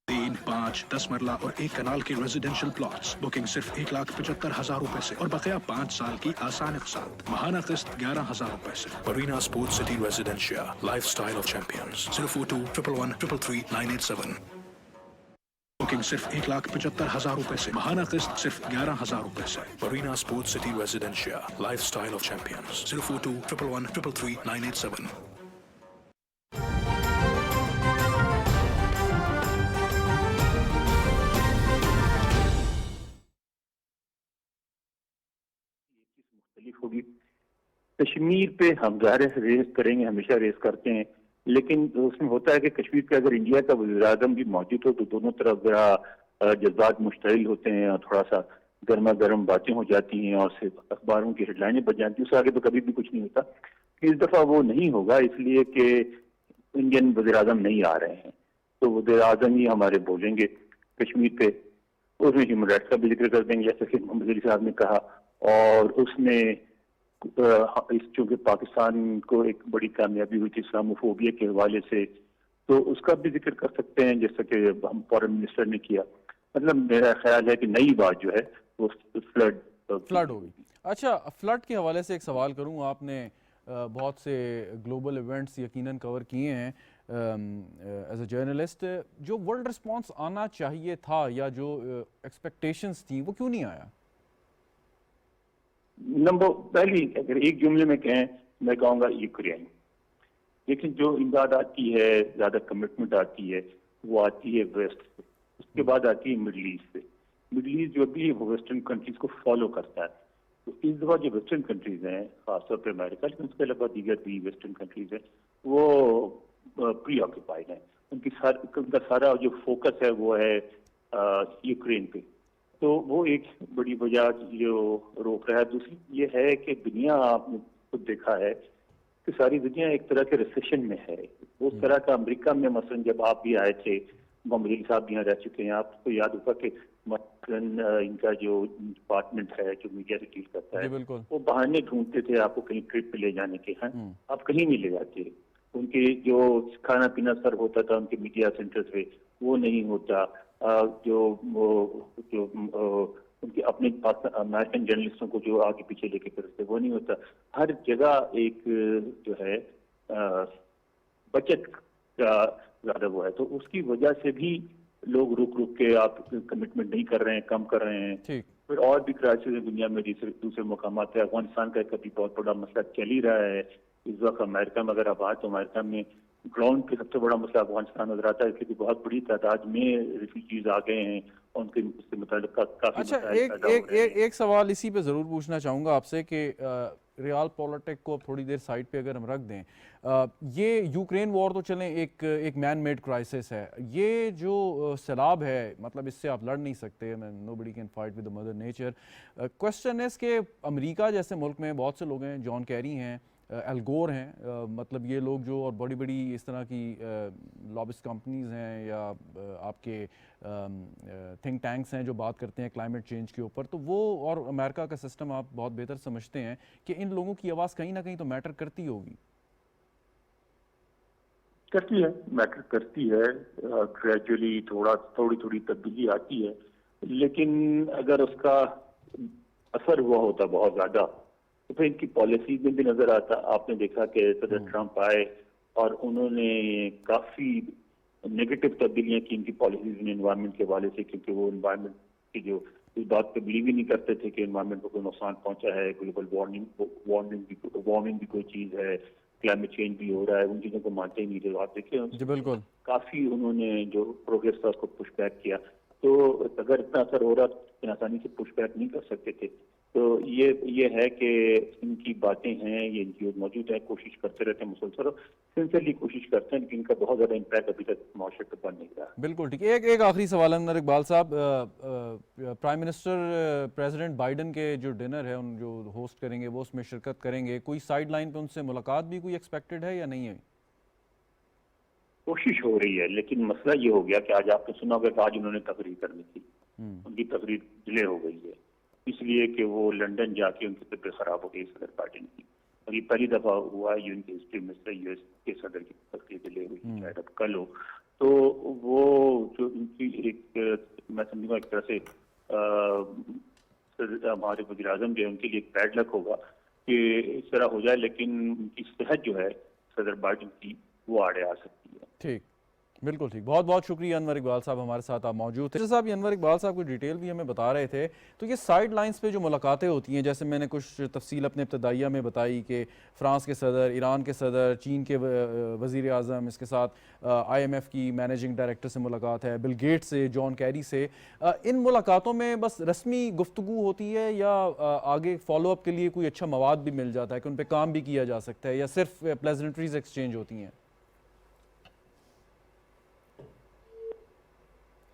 3, 5, 10 मरला और 1 कनाल के रेजिडेंशियल प्लॉट्स, बुकिंग सिर्फ 1,75,000 रुपए से और बकाया 5 साल की आसान इक़सात, माहाना किस्त 11,000 रुपए से। Arena Sports City Residencia, lifestyle of champions. 042 111 333 987, booking सिर्फ 1,75,000 रुपए से, माहाना किस्त सिर्फ 11,000 रुपए से। Arena Sports City Residencia, lifestyle of champions. 042 111 333 987. मुख्तलिफ होगी। कश्मीर पे हम ज़ाहिर है रेस करेंगे, हमेशा रेस करते हैं, लेकिन उसमें होता है कि कश्मीर पे अगर इंडिया का वज़ीर आज़म भी मौजूद हो तो दोनों तरफ जरा जज्बात मुश्तइल होते हैं और थोड़ा सा गर्मा गर्म बातें हो जाती हैं और सिर्फ अखबारों की हेडलाइनें बच जाती हैं। उससे आगे तो कभी भी कुछ नहीं होता। इस दफ़ा वो नहीं होगा, इसलिए कि इंडियन वज़ीर आज़म नहीं आ रहे हैं, तो वज़ीर आज़म ही हमारे बोलेंगे कश्मीर पे। उसमें ह्यूमन राइट्स का भी जिक्र कर देंगे जैसे कि मोहम्मद अली साहब ने कहा, और उसमें चूंकि पाकिस्तान को एक बड़ी कामयाबी हुई थी इस्लामोफोबिया के हवाले से, तो उसका भी जिक्र कर सकते हैं जैसा कि हम फॉरेन मिनिस्टर ने किया। मतलब मेरा ख्याल है कि नई बात जो है वो फ्लड होगी। अच्छा, फ्लड के हवाले से एक सवाल करूं, आपने बहुत से ग्लोबल इवेंट्स यकीनन कवर किए हैं एज अ जर्नलिस्ट। जो वर्ल्ड रिस्पांस आना चाहिए था या जो एक्सपेक्टेशंस थी वो क्यों नहीं आया? नंबर पहली अगर एक जुमले में कहें, मैं कहूँगा यूक्रेन। लेकिन जो इमदाद आती है, ज़्यादा कमिटमेंट आती है, वो आती है वेस्ट से, उसके बाद आती है मिडल ईस्ट से। मिडल ईस्ट जो भी है वो वेस्टर्न कंट्रीज को फॉलो करता है। तो इस दफ़ा जो वेस्टर्न कंट्रीज हैं, खासतौर पर अमेरिका, लेकिन उसके अलावा दीगर भी वेस्टर्न कंट्रीज हैं, वो प्री ऑक्यूपाइड हैं। उनका सारा जो फोकस है वो है यूक्रेन पे। तो वो एक बड़ी वजह जो रोक रहा है। दूसरी ये है कि दुनिया, आपने खुद देखा है कि सारी दुनिया एक तरह के रिसेशन में है। उस तरह का अमेरिका में मसलन जब आप भी आए थे, मोहम्मद अली साहब भी यहाँ रह चुके हैं, आपको याद होगा कि मसलन इनका जो डिपार्टमेंट है जो मीडिया से डील करता है, वो बहाने ढूंढते थे आपको कहीं ट्रिप पे ले जाने के। हैं आप कहीं नहीं ले जाते। उनके जो खाना पीना सर्व होता था उनके मीडिया सेंटर पे, वो नहीं होता। जो उनके अपने अमेरिकन जर्नलिस्टों को जो आगे पीछे लेके फिरते, वो नहीं होता। हर जगह एक जो है बचत का ज्यादा वो है, तो उसकी वजह से भी लोग रुक रुक के आप कमिटमेंट नहीं कर रहे हैं, कम कर रहे हैं। फिर और भी क्राइसिस है दुनिया में, दूसरे मकाम है। अफगानिस्तान का कभी बहुत बड़ा मसला चल ही रहा है इस वक्त। अमेरिका में अगर आप आए तो अमेरिका में ग्राउंड पे सबसे बड़ा मसला अफगानिस्तान नजर आता है, क्योंकि बहुत बड़ी तादाद में रिफ्यूजीज आ गए हैं और उनके उससे मुताल्लिक काफी। अच्छा, एक सवाल इसी पे ज़रूर पूछना चाहूँगा आपसे कि रियल पॉलिटिक को थोड़ी देर साइड पे अगर हम रख दें, ये यूक्रेन वॉर तो चलें एक मैन मेड क्राइसिस है। ये जो सैलाब है, मतलब इससे आप लड़ नहीं सकते, nobody can fight with the mother nature. Question है कि अमेरिका जैसे मुल्क में बहुत से लोग हैं, जॉन कैरी हैं, एल गोर हैं, मतलब ये लोग जो, और बड़ी बड़ी इस तरह की लॉबिस्ट कंपनीज हैं या आपके थिंक टैंक्स हैं जो बात करते हैं क्लाइमेट चेंज के ऊपर, तो वो और अमेरिका का सिस्टम आप बहुत बेहतर समझते हैं कि इन लोगों की आवाज़ कहीं ना कहीं तो मैटर करती होगी। करती है, मैटर करती है। ग्रेजुअली थोड़ी तब्दीली आती है, लेकिन अगर उसका असर हुआ होता बहुत ज्यादा तो फिर इनकी पॉलिसी में भी नजर आता। आपने देखा कि सदर ट्रंप आए और उन्होंने काफी नेगेटिव तब्दीलियां की इनकी पॉलिसीज में एनवायरनमेंट के हवाले से, क्योंकि वो एनवायरनमेंट की जो इस बात पे बिलीव ही नहीं करते थे कि एनवायरनमेंट को कोई नुकसान पहुंचा है। ग्लोबल वार्मिंग भी कोई चीज है, क्लाइमेट चेंज भी हो रहा है, उन चीजों को मानते ही नहीं थे। आप देखिए बिल्कुल काफी उन्होंने जो प्रोग्रेस था उसको पुश बैक किया। तो अगर इतना असर हो रहा तो आसानी से पुश बैक नहीं कर सकते थे। तो ये है कि इनकी बातें हैं, ये इनकी मौजूद है, कोशिश करते रहते हैं मुसलसल, सिंसियरली कोशिश करते हैं, लेकिन इनका बहुत ज़्यादा इम्पैक्ट अभी तक माशरे पर बन नहीं रहा। बिल्कुल ठीक। एक आखिरी सवाल अनवर इकबाल साहब, प्राइम मिनिस्टर प्रेसिडेंट बाइडन के जो डिनर है उन जो होस्ट करेंगे वो उसमें शिरकत करेंगे, कोई साइड लाइन पे उनसे मुलाकात भी कोई एक्सपेक्टेड है या नहीं है? कोशिश हो रही है, लेकिन मसला ये हो गया कि आज आपने सुना होगा कि आज उन्होंने तकरीर करनी थी, उनकी तकरीर डिले हो गई है, इसलिए कि वो लंदन जाके उनकी तबीयत खराब हो गई सदर बाइडेन की। और ये पहली दफा हुआ है यूएन की हिस्ट्री में से यूएस के सदर की तकरीर डिले हुई, शायद अब कल हो। तो वो जो इनकी एक मैं समझूंगा एक तरह से हमारे वज़ीर आज़म जो है उनके लिए एक बैड लक होगा कि इस तरह हो जाए, लेकिन उनकी सेहत जो है सदर बाइडेन की वो आड़े आ सकती है। ठीक, बिल्कुल ठीक। बहुत बहुत शुक्रिया अनवर इकबाल साहब, हमारे साथ आप मौजूद थे। साहब, ये अनवर इकबाल साहब कोई डिटेल भी हमें बता रहे थे, तो ये साइड लाइंस पे जो मुलाकातें होती हैं, जैसे मैंने कुछ तफसील अपने इब्तदाइया में बताई कि फ़्रांस के सदर, ईरान के सदर, चीन के वज़ीर आज़म, इसके साथ IMF की मैनेजिंग डायरेक्टर से मुलाकात है, बिल गेट से, जॉन कैरी से। इन मुलाकातों में बस रस्मी गुफ्तगू होती है या आगे फॉलो अप के लिए कोई अच्छा मवाद भी मिल जाता है कि उन पर काम भी किया जा सकता है, या सिर्फ प्लेजेंट्रीज एक्सचेंज होती हैं?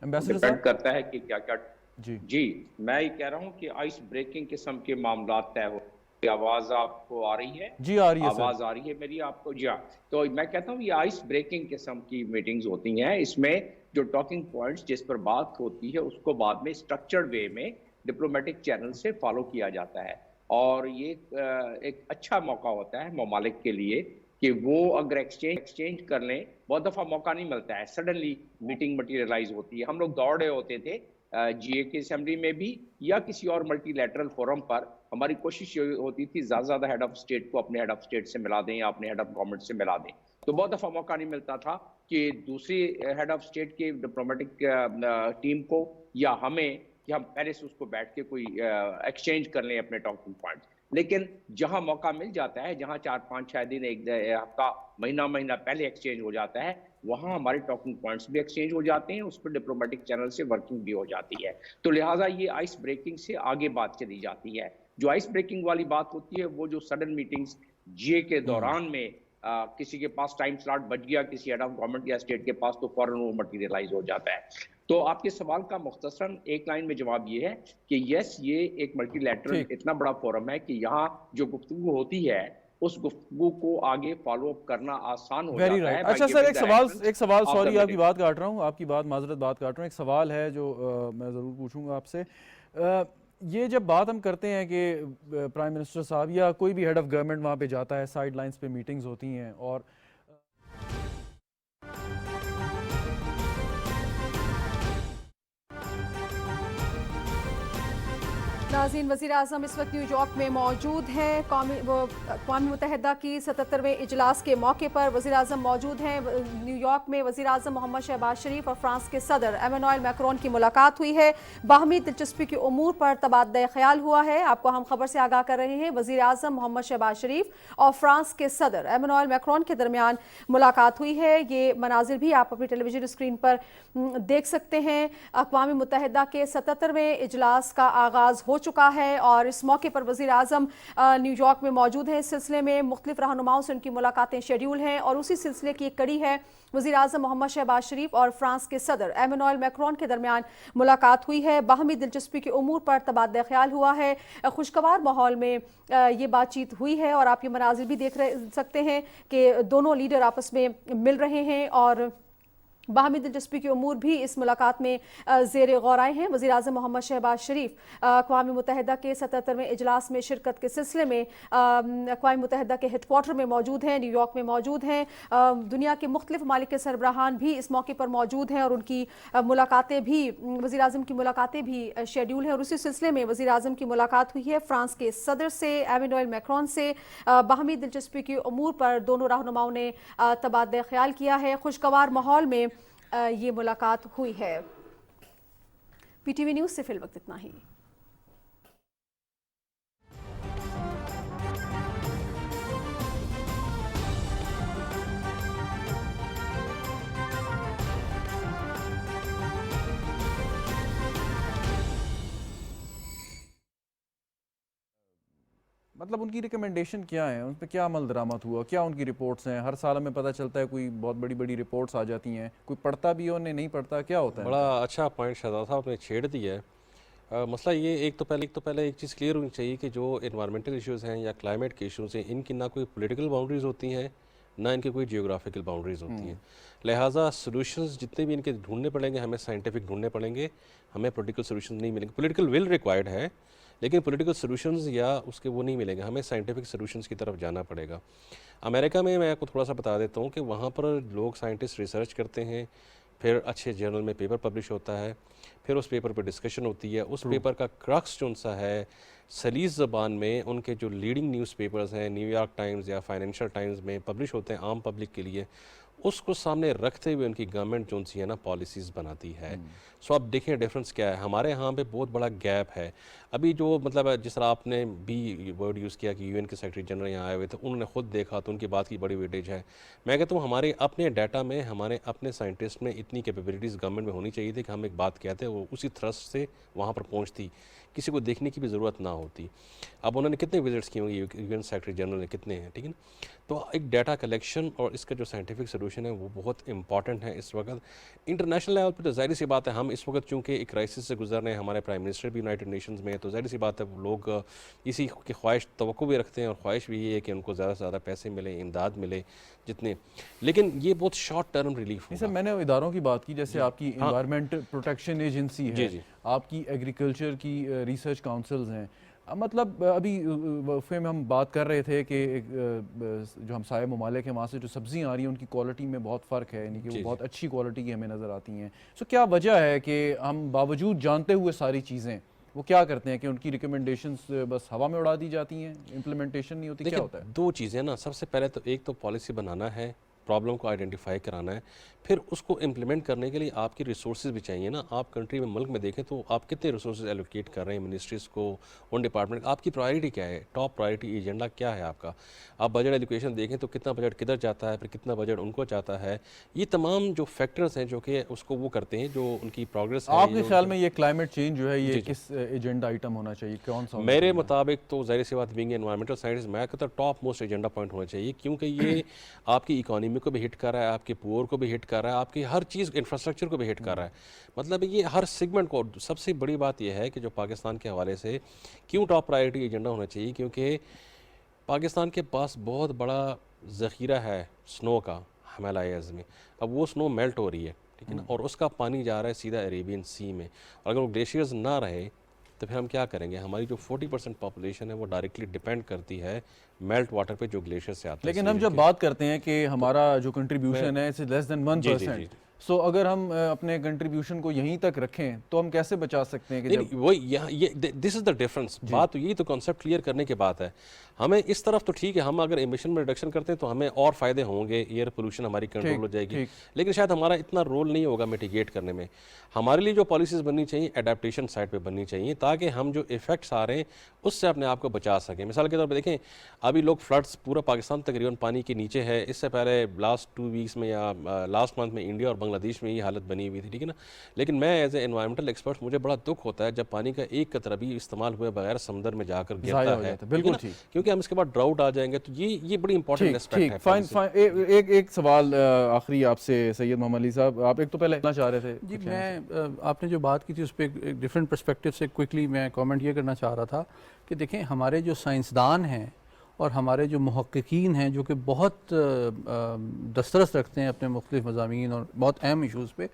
डिपेंड करता है कि क्या क्या। जी मैं ये कह रहा हूँ कि आइस ब्रेकिंग किस्म के मामला तय हो। आवाज आपको आ रही है? जी आ रही है, आवाज आ रही है मेरी आपको? जी हाँ। तो मैं कहता हूँ ये आइस ब्रेकिंग किस्म की मीटिंग्स होती हैं, इसमें जो टॉकिंग पॉइंट्स जिस पर बात होती है उसको बाद में स्ट्रक्चर्ड वे में डिप्लोमेटिक चैनल से फॉलो किया जाता है, और ये एक अच्छा मौका होता है ममालिक के लिए कि वो अगर एक्सचेंज कर लें। बहुत दफ़ा मौका नहीं मिलता है, सडनली मीटिंग मटीरियलाइज होती है। हम लोग दौड़े होते थे GA की असेंबली में भी या किसी और मल्टीलैटरल फोरम पर, हमारी कोशिश ये होती थी ज़्यादा ज़्यादा हेड ऑफ स्टेट को अपने हेड ऑफ स्टेट से मिला दें या अपने हेड ऑफ गवर्नमेंट से मिला दें। तो बहुत दफ़ा मौका नहीं मिलता था कि दूसरी हेड ऑफ स्टेट के डिप्लोमेटिक टीम को या हमें कि हम पहले से उसको बैठ के कोई एक्सचेंज कर लें अपने टॉकिंग पॉइंट्स। लेकिन जहां मौका मिल जाता है, जहां 4-5-6 दिन, एक हफ्ता, महीना पहले एक्सचेंज हो जाता है, वहां हमारे टॉकिंग पॉइंट्स भी एक्सचेंज हो जाते हैं, उस पर डिप्लोमेटिक चैनल से वर्किंग भी हो जाती है। तो लिहाजा ये आइस ब्रेकिंग से आगे बात चली जाती है। जो आइस ब्रेकिंग वाली बात होती है वो जो सडन मीटिंग्स GA के दौरान में किसी के पास टाइम स्लॉट बच गया, किसी हेड ऑफ गवर्नमेंट या स्टेट के पास, तो फौरन वो मटीरियलाइज हो जाता है। तो आपके सवाल का मुख्तसरन एक लाइन में जवाब ये है कि यस, ये एक मल्टीलैटरल इतना बड़ा फोरम है कि यहाँ जो गुफ्तगू होती है उस गुफ्तगू को आगे फॉलो अप करना आसान हो जाता है। अच्छा सर, एक सवाल सॉरी आपकी बात काट रहा हूँ, आपकी बात माजरत बात काट रहा हूँ, एक सवाल है जो मैं ज़रूर पूछूंगा आपसे। ये जब बात हम करते हैं कि प्राइम मिनिस्टर साहब या कोई भी हेड ऑफ गवर्नमेंट वहाँ पे जाता है, साइड लाइन्स पे मीटिंग्स होती हैं, और नाज़रीन, वज़ीर आज़म इस वक्त न्यूयॉर्क में मौजूद हैं। अक़वाम मुत्तहिदा की 77वें इजलास के मौके पर वज़ीर आज़म मौजूद हैं। न्यूयॉर्क में वज़ीर आज़म मोहम्मद शहबाज शरीफ और फ्रांस के सदर एमेनुएल मैक्रोन की मुलाकात हुई है। बाहमी दिलचस्पी के उमूर पर तबादला ख्याल हुआ है। आपको हम खबर से आगाह कर रहे हैं। वज़ीर आज़म मोहम्मद शहबाज शरीफ और फ्रांस के सदर एमेनुएल मैक्रोन के दरमियान मुलाकात हुई है। ये मनाजिर भी आप अपनी टेलीविजन स्क्रीन पर देख सकते हैं। अक़वाम मुत्तहिदा के 77वें इजलास का आगाज़ हो चुका है और इस मौके पर वज़ीर आज़म न्यूयॉर्क में मौजूद हैं। इस सिलसिले में मुख्तलिफ रहनुमाओं से उनकी मुलाकातें शेड्यूल हैं और उसी सिलसिले की एक कड़ी है। वज़ीर आज़म मोहम्मद शहबाज शरीफ और फ्रांस के सदर एमेनुएल मैक्रोन के दरमियान मुलाकात हुई है। बाहमी दिलचस्पी के उमूर पर तबादला ख्याल हुआ है। खुशगवार माहौल में ये बातचीत हुई है और आप ये मनाजिर भी देख सकते हैं कि दोनों लीडर आपस में मिल रहे हैं और बाहमी दिलचस्पी के उमूर भी इस मुलाकात में ज़ेर गौर आए हैं। वज़ीर आज़म मोहम्मद शहबाज शरीफ अक़वाम मुत्तहिदा के 77वें इजलास में शिरकत के सिलसिले में अक़वाम मुत्तहिदा के हेडक्वार्टर में मौजूद हैं, न्यूयॉर्क में मौजूद हैं। दुनिया के मुख्तलिफ ममालिक के सरबराहान भी इस मौके पर मौजूद हैं और उनकी मुलाकातें भी, वज़ीर आज़म की मुलाकातें भी शेड्यूल हैं और उसी सिलसिले में वज़ीर आज़म की मुलाकात हुई है फ्रांस के सदर से एमेनुएल मैक्रोन से। बाहमी दिलचस्पी के उमूर पर दोनों रहनुमाओं ने तबादला ख्याल किया है। खुशगवार माहौल में ये मुलाकात हुई है। PTV न्यूज़ से फिल वक्त इतना ही। मतलब उनकी रिकमेंडेशन क्या है, उन पर क्या अमल दरामद हुआ, क्या उनकी रिपोर्ट्स हैं? हर साल हमें पता चलता है कोई बहुत बड़ी बड़ी रिपोर्ट्स आ जाती हैं, कोई पढ़ता भी है उन्हें, नहीं पढ़ता, क्या होता है? बड़ा अच्छा पॉइंट शहजाद साहब आपने छेड़ दिया है। मसला ये एक तो पहले एक चीज़ क्लियर होनी चाहिए कि जो इन्वायरमेंटल इश्यूज़ हैं या क्लाइमेट के इश्यूज़ हैं, इनकी ना कोई पॉलिटिकल बाउंड्रीज़ होती हैं, ना इनकी कोई जियोग्राफिकल बाउंड्रीज़ होती हैं। लिहाजा सॉल्यूशंस जितने भी इनके ढूंढने पड़ेंगे, हमें साइंटिफिक ढूंढने पड़ेंगे, हमें पॉलिटिकल सॉल्यूशंस नहीं मिलेंगे। पॉलिटिकल विल रिक्वायर्ड है, लेकिन पॉलिटिकल सॉल्यूशंस या उसके वो नहीं मिलेंगे, हमें साइंटिफिक सॉल्यूशंस की तरफ जाना पड़ेगा। अमेरिका में मैं आपको थोड़ा सा बता देता हूँ कि वहाँ पर लोग साइंटिस्ट रिसर्च करते हैं, फिर अच्छे जर्नल में पेपर पब्लिश होता है, फिर उस पेपर पर डिस्कशन होती है। उस पेपर का क्रक्स जो सा है सलीस ज़बान में उनके जो लीडिंग न्यूज़पेपर्स हैं, न्यूयॉर्क टाइम्स या फाइनेंशियल टाइम्स में पब्लिश होते हैं आम पब्लिक के लिए, उसको सामने रखते हुए उनकी गवर्नमेंट जो सी है ना पॉलिसीज़ बनाती है। सो आप देखें डिफरेंस क्या है। हमारे यहाँ पे बहुत बड़ा गैप है अभी। जो मतलब जिस तरह आपने भी वर्ड यूज़ किया कि यूएन के सेक्रेटरी जनरल यहाँ आए हुए थे, उन्होंने खुद देखा तो उनकी बात की बड़ी वेटेज है। मैं कहता हूँ हमारे अपने डाटा में, हमारे अपने साइंटिस्ट में इतनी कैपेबिलिटीज़ गवर्नमेंट में होनी चाहिए थी कि हम एक बात कहते हैं वो उसी थ्रस्ट से वहाँ पर पहुँचती, किसी को देखने की भी ज़रूरत ना होती। अब उन्होंने कितने विजिट्स किए होंगे यूएन सेक्रेटरी जनरल ने, कितने हैं, ठीक है ना। तो एक डाटा कलेक्शन और इसका जो साइंटिफिक सोल्यूशन है वो बहुत इंपॉर्टेंट है इस वक्त। इंटरनेशनल लेवल पर तो जाहिर सी बात है हम इस वक्त चूँकि एक क्राइसिस से गुजर रहे हैं, हमारे प्राइम मिनिस्टर भी यूनाइटेड नेशंस में है, तो जाहिर सी बात है लोग इसी की ख्वाहिश तवक्को भी रखते हैं, और ख्वाहिश भी ये है कि उनको ज़्यादा से ज़्यादा पैसे मिले, इमदाद मिले जितने, लेकिन ये बहुत शॉर्ट टर्म रिलीफ सर मैंने इदारों की बात की, जैसे आपकी इन्वायरमेंट प्रोटेक्शन एजेंसी है, आपकी एग्रीकल्चर की रिसर्च काउंसिल्स हैं। मतलब अभी वफ़े में हम बात कर रहे थे कि जो हमसाये ममालिक हैं वहाँ से जो सब्ज़ियाँ आ रही हैं उनकी क्वालिटी में बहुत फ़र्क है, यानी कि वो बहुत अच्छी क्वालिटी की हमें नज़र आती हैं। सो क्या वजह है कि हम बावजूद जानते हुए सारी चीज़ें वो क्या करते हैं कि उनकी रिकमेंडेशंस बस हवा में उड़ा दी जाती हैं, इम्प्लीमेंटेशन नहीं होती? क्या होता है? दो चीज़ें ना, सबसे पहले तो एक तो पॉलिसी बनाना है, प्रॉब्लम को आइडेंटिफाई कराना है, फिर उसको इम्प्लीमेंट करने के लिए आपकी रिसोर्सेज भी चाहिए ना। आप कंट्री में, मुल्क में देखें तो आप कितने रिसोर्सेज एलोकेट कर रहे हैं मिनिस्ट्रीज़ को, उन डिपार्टमेंट, आपकी प्रायोरिटी क्या है, टॉप प्रायोरिटी एजेंडा क्या है आपका। आप बजट एजुकेशन देखें तो कितना बजट किधर जाता है, फिर कितना बजट उनको जाता है। ये तमाम जो फैक्टर्स हैं जो कि उसको वो करते हैं, जो उनकी प्रोग्रेस है। आपके ख्याल में ये क्लाइमेट चेंज जो है ये किस एजेंडा आइटम होना चाहिए, कौन सा? मेरे मुताबिक तो जाहिर सी बात, बीइंग एनवायरमेंटल साइंटिस्ट, मैं कहता हूँ टॉप मोस्ट एजेंडा पॉइंट होना चाहिए, क्योंकि ये आपकी इकोनॉमी को भी हिट कर रहा है, आपके पुअर को भी हिट कर रहा है, आपकी हर चीज़ इंफ्रास्ट्रक्चर को भी हिट कर रहा है। मतलब ये हर सेगमेंट को। सबसे बड़ी बात यह है कि जो पाकिस्तान के हवाले से क्यों टॉप प्रायोरिटी एजेंडा होना चाहिए, क्योंकि पाकिस्तान के पास बहुत बड़ा ज़ख़ीरा है स्नो का हिमालयाज़ में। अब वो स्नो मेल्ट हो रही है, ठीक है ना, और उसका पानी जा रहा है सीधा अरेबियन सी में। और अगर वो ग्लेशियर्स ना रहे तो फिर हम क्या करेंगे। हमारी जो 40% पॉपुलेशन है वो डायरेक्टली डिपेंड करती है मेल्ट वाटर पे जो ग्लेशियर से आता है। लेकिन हम जब बात करते हैं कि हमारा जो कंट्रीब्यूशन है इट्स लेस देन 1%, सो अगर हम अपने कंट्रीब्यूशन को यहीं तक रखें तो हम कैसे बचा सकते हैं कि जब वो ये दिस इज़ द डिफरेंस। बात तो यही तो कॉन्सेप्ट क्लियर करने की बात है। हमें इस तरफ तो ठीक है, हम अगर एमिशन में रिडक्शन करते हैं तो हमें और फ़ायदे होंगे, एयर पोल्यूशन हमारी कंट्रोल हो जाएगी, लेकिन शायद हमारा इतना रोल नहीं होगा मिटिगेट करने में। हमारे लिए जो पॉलिसीज़ बननी चाहिए एडेप्टेशन साइड पे बननी चाहिए, ताकि हम जो इफ़ेक्ट्स आ रहे हैं उससे अपने आप को बचा सकें। मिसाल के तौर पर देखें, अभी लोग फ्लड्स, पूरा पाकिस्तान तकरीबन पानी के नीचे है। इससे पहले लास्ट 2 वीक्स में या लास्ट मंथ में इंडिया और बांग्लादेश में ये हालत बनी हुई थी, ठीक है ना। लेकिन मैं एज ए एनवायरमेंटल एक्सपर्ट, मुझे बड़ा दुख होता है जब पानी का एक कतरा भी इस्तेमाल हुए बगैर समुद्र में जाकर गिरता है, बिल्कुल ठीक, क्योंकि हम इसके बाद ड्राउट आ जाएंगे। तो ये बड़ी इंपॉर्टेंट एस्पेक्ट है। फाइन, एक सवाल आखिरी आपसे सैयद मोहम्मद अली साहब, आप एक तो पहले कहना चाह रहे थे जी। मैं आपने जो बात की थी उस पर एक डिफरेंट पर्सपेक्टिव से क्विकली मैं कमेंट ये करना चाह रहा था कि देखें, हमारे जो साइंसदान हैं और हमारे जो मुहक्किकीन हैं जो कि बहुत दस्तरस रखते हैं अपने मुख्तलिफ मज़ामीन और बहुत अहम इशूज़ पे,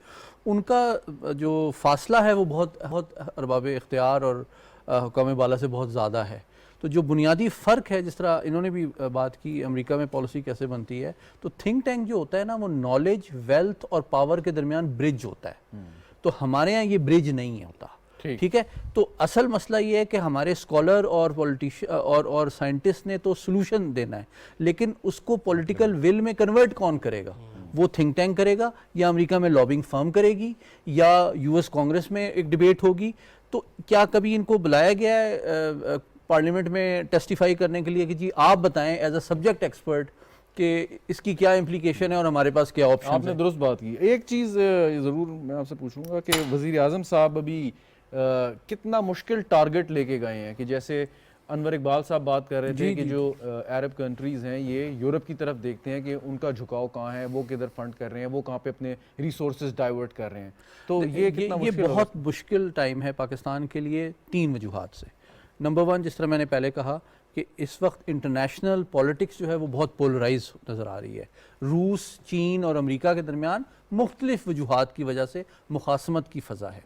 उनका जो फ़ासला है वो बहुत अरबाब इख्तियार और हुकाम बाला से बहुत ज़्यादा है। तो जो बुनियादी फ़र्क है, जिस तरह इन्होंने भी बात की अमेरिका में पॉलिसी कैसे बनती है, तो थिंक टैंक जो होता है ना वो नॉलेज, वेल्थ और पावर के दरमियान ब्रिज होता है। तो हमारे यहाँ ये ब्रिज नहीं होता, ठीक है। तो असल मसला ये है कि हमारे स्कॉलर और पॉलिटिशियन और साइंटिस्ट ने तो सोल्यूशन देना है, लेकिन उसको पॉलिटिकल विल में कन्वर्ट कौन करेगा? वो थिंक टैंक करेगा, या अमेरिका में लॉबिंग फर्म करेगी, या यूएस कांग्रेस में एक डिबेट होगी। तो क्या कभी इनको बुलाया गया है पार्लियामेंट में टेस्टिफाई करने के लिए कि जी आप बताएं एज अ सब्जेक्ट एक्सपर्ट कि इसकी क्या इम्प्लीकेशन है और हमारे पास क्या ऑप्शन? आपने दुरुस्त बात की। एक चीज़ ज़रूर मैं आपसे पूछूंगा कि वज़ीर आज़म साहब अभी कितना मुश्किल टारगेट लेके गए हैं कि जैसे अनवर इकबाल साहब बात कर रहे थे जी, कि जी। जो अरब कंट्रीज़ हैं ये यूरोप की तरफ देखते हैं कि उनका झुकाव कहाँ है, वो किधर फंड कर रहे हैं, वो कहाँ पे अपने रिसोर्सेज डाइवर्ट कर रहे हैं। तो ये कितना ये मुश्किल बहुत मुश्किल टाइम है पाकिस्तान के लिए 3 वजूहात से। नंबर 1, जिस तरह मैंने पहले कहा कि इस वक्त इंटरनेशनल पॉलिटिक्स जो है वो बहुत पोलराइज नज़र आ रही है। रूस, चीन और अमेरिका के दरमियान मुख्तलिफ वजूहात की वजह से मुखासमत की फ़ज़ा है,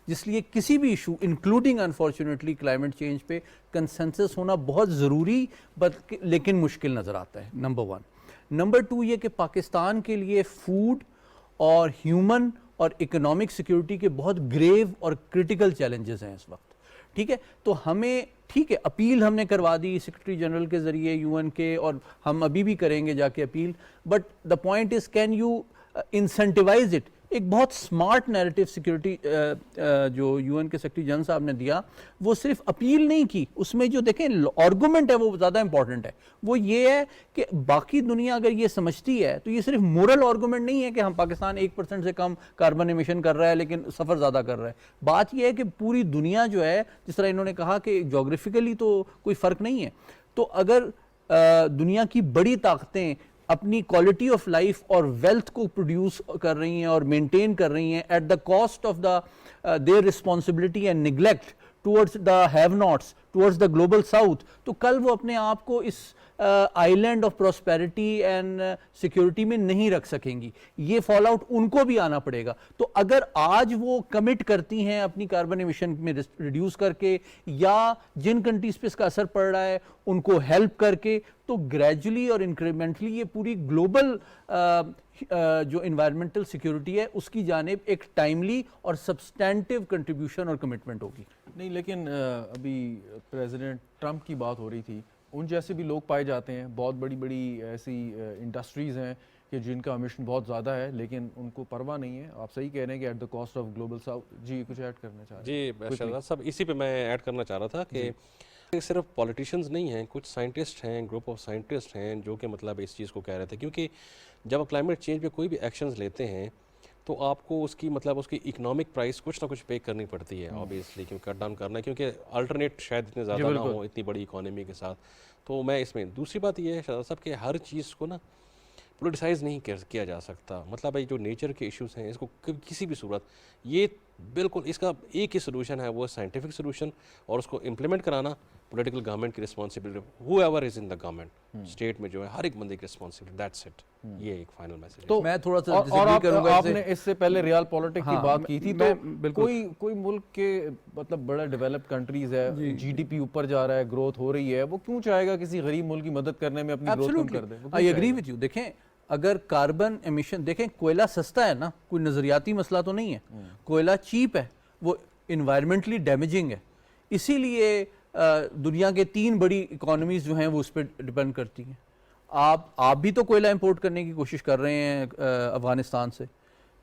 जिसलिए किसी भी issue including unfortunately climate change पे कंसेंसस होना बहुत ज़रूरी लेकिन मुश्किल नज़र आता है। नंबर 1। नंबर 2 ये कि पाकिस्तान के लिए फूड और ह्यूमन और इकोनॉमिक सिक्योरिटी के बहुत ग्रेव और क्रिटिकल चैलेंजेस हैं इस वक्त। ठीक है, तो हमें ठीक है अपील हमने करवा दी सेक्रेटरी जनरल के ज़रिए यूएन के, और हम अभी भी करेंगे जाके appeal, but the point is can you incentivize it. एक बहुत स्मार्ट नैरेटिव सिक्योरिटी जो यूएन के सेक्रेटरी जनरल साहब ने दिया, वो सिर्फ अपील नहीं की, उसमें जो देखें आर्गूमेंट है वो ज़्यादा इंपॉर्टेंट है। वो ये है कि बाकी दुनिया अगर ये समझती है तो ये सिर्फ मोरल आर्गूमेंट नहीं है कि हम पाकिस्तान 1% से कम कार्बन एमिशन कर रहा है लेकिन सफ़र ज़्यादा कर रहा है। बात यह है कि पूरी दुनिया जो है, जिस तरह इन्होंने कहा कि जोग्राफिकली तो कोई फ़र्क नहीं है, तो अगर दुनिया की बड़ी ताकतें अपनी क्वालिटी ऑफ लाइफ और वेल्थ को प्रोड्यूस कर रही हैं और मेंटेन कर रही हैं eight the cost of the their responsibility and neglect towards the have nots, towards the global south, तो कल वो अपने आप को इस island of prosperity and security में नहीं रख सकेंगी। ये फॉल आउट उनको भी आना पड़ेगा। तो अगर आज वो कमिट करती हैं अपनी कार्बन एमिशन में रिड्यूस करके, या जिन कंट्रीज पे इसका असर पड़ रहा है उनको हेल्प करके, तो ग्रेजुअली और इंक्रीमेंटली ये पूरी ग्लोबल जो इन्वायरमेंटल सिक्योरिटी है उसकी जानिब एक टाइमली और सब्सटेंटिव कंट्रीब्यूशन और कमिटमेंट होगी। नहीं, लेकिन अभी प्रेसिडेंट ट्रंप की बात हो रही थी, उन जैसे भी लोग पाए जाते हैं, बहुत बड़ी बड़ी ऐसी इंडस्ट्रीज़ हैं कि जिनका एमिशन बहुत ज़्यादा है लेकिन उनको परवाह नहीं है। आप सही कह रहे हैं कि at the cost of global south. जी कुछ ऐड करना चाह रहे हैं? जी शहजाद साहब, इसी पे मैं ऐड करना चाह रहा था कि सिर्फ पॉलिटिशियंस नहीं हैं, कुछ साइंटिस्ट हैं, ग्रुप ऑफ साइंटिस्ट हैं जो कि मतलब इस चीज़ को कह रहे थे, क्योंकि जब आप क्लाइमेट चेंज पे कोई भी एक्शंस लेते हैं तो आपको उसकी मतलब उसकी इकोनॉमिक प्राइस कुछ ना कुछ पे करनी पड़ती है ऑब्वियसली, क्योंकि कट डाउन करना है, क्योंकि अल्टरनेट शायद इतने ज़्यादा ना हो इतनी बड़ी इकोनॉमी के साथ। तो मैं इसमें दूसरी बात ये है शहजाद साहब कि हर चीज़ को ना पोलिटिसाइज़ नहीं किया जा सकता। मतलब भाई जो नेचर के इश्यूज़ हैं इसको किसी भी सूरत, ये बिल्कुल इसका एक ही सोल्यूशन है, वो साइंटिफिक सोल्यूशन, और उसको इम्प्लीमेंट कराना पॉलिटिकल गवर्नमेंट की responsibility, whoever is in the government, state में जो है हर एक बंदे की रिस्पॉन्सिबिलिटी, दैट्स इट। ये एक फाइनल मैसेज है। तो मैं थोड़ा सा और आपने इससे पहले रियल पॉलिटिक्स की बात की थी, तो कोई मुल्क के मतलब बड़ा डेवलप्ड कंट्रीज है, जीडीपी ऊपर जा रहा है, ग्रोथ हो रही है, वो क्यों चाहेगा किसी गरीब मुल्क की मदद करने में अपनी ग्रोथ कम कर दे? I agree with you. देखें अगर कार्बन एमिशन, देखें कोयला सस्ता है ना, कोई नज़रियाती मसला तो नहीं है, कोयला चीप है, वो इन्वायरमेंटली डैमेजिंग है, इसीलिए दुनिया के 3 बड़ी इकोनॉमीज जो हैं वो उस पर डिपेंड करती हैं। आप भी तो कोयला इंपोर्ट करने की कोशिश कर रहे हैं अफगानिस्तान से,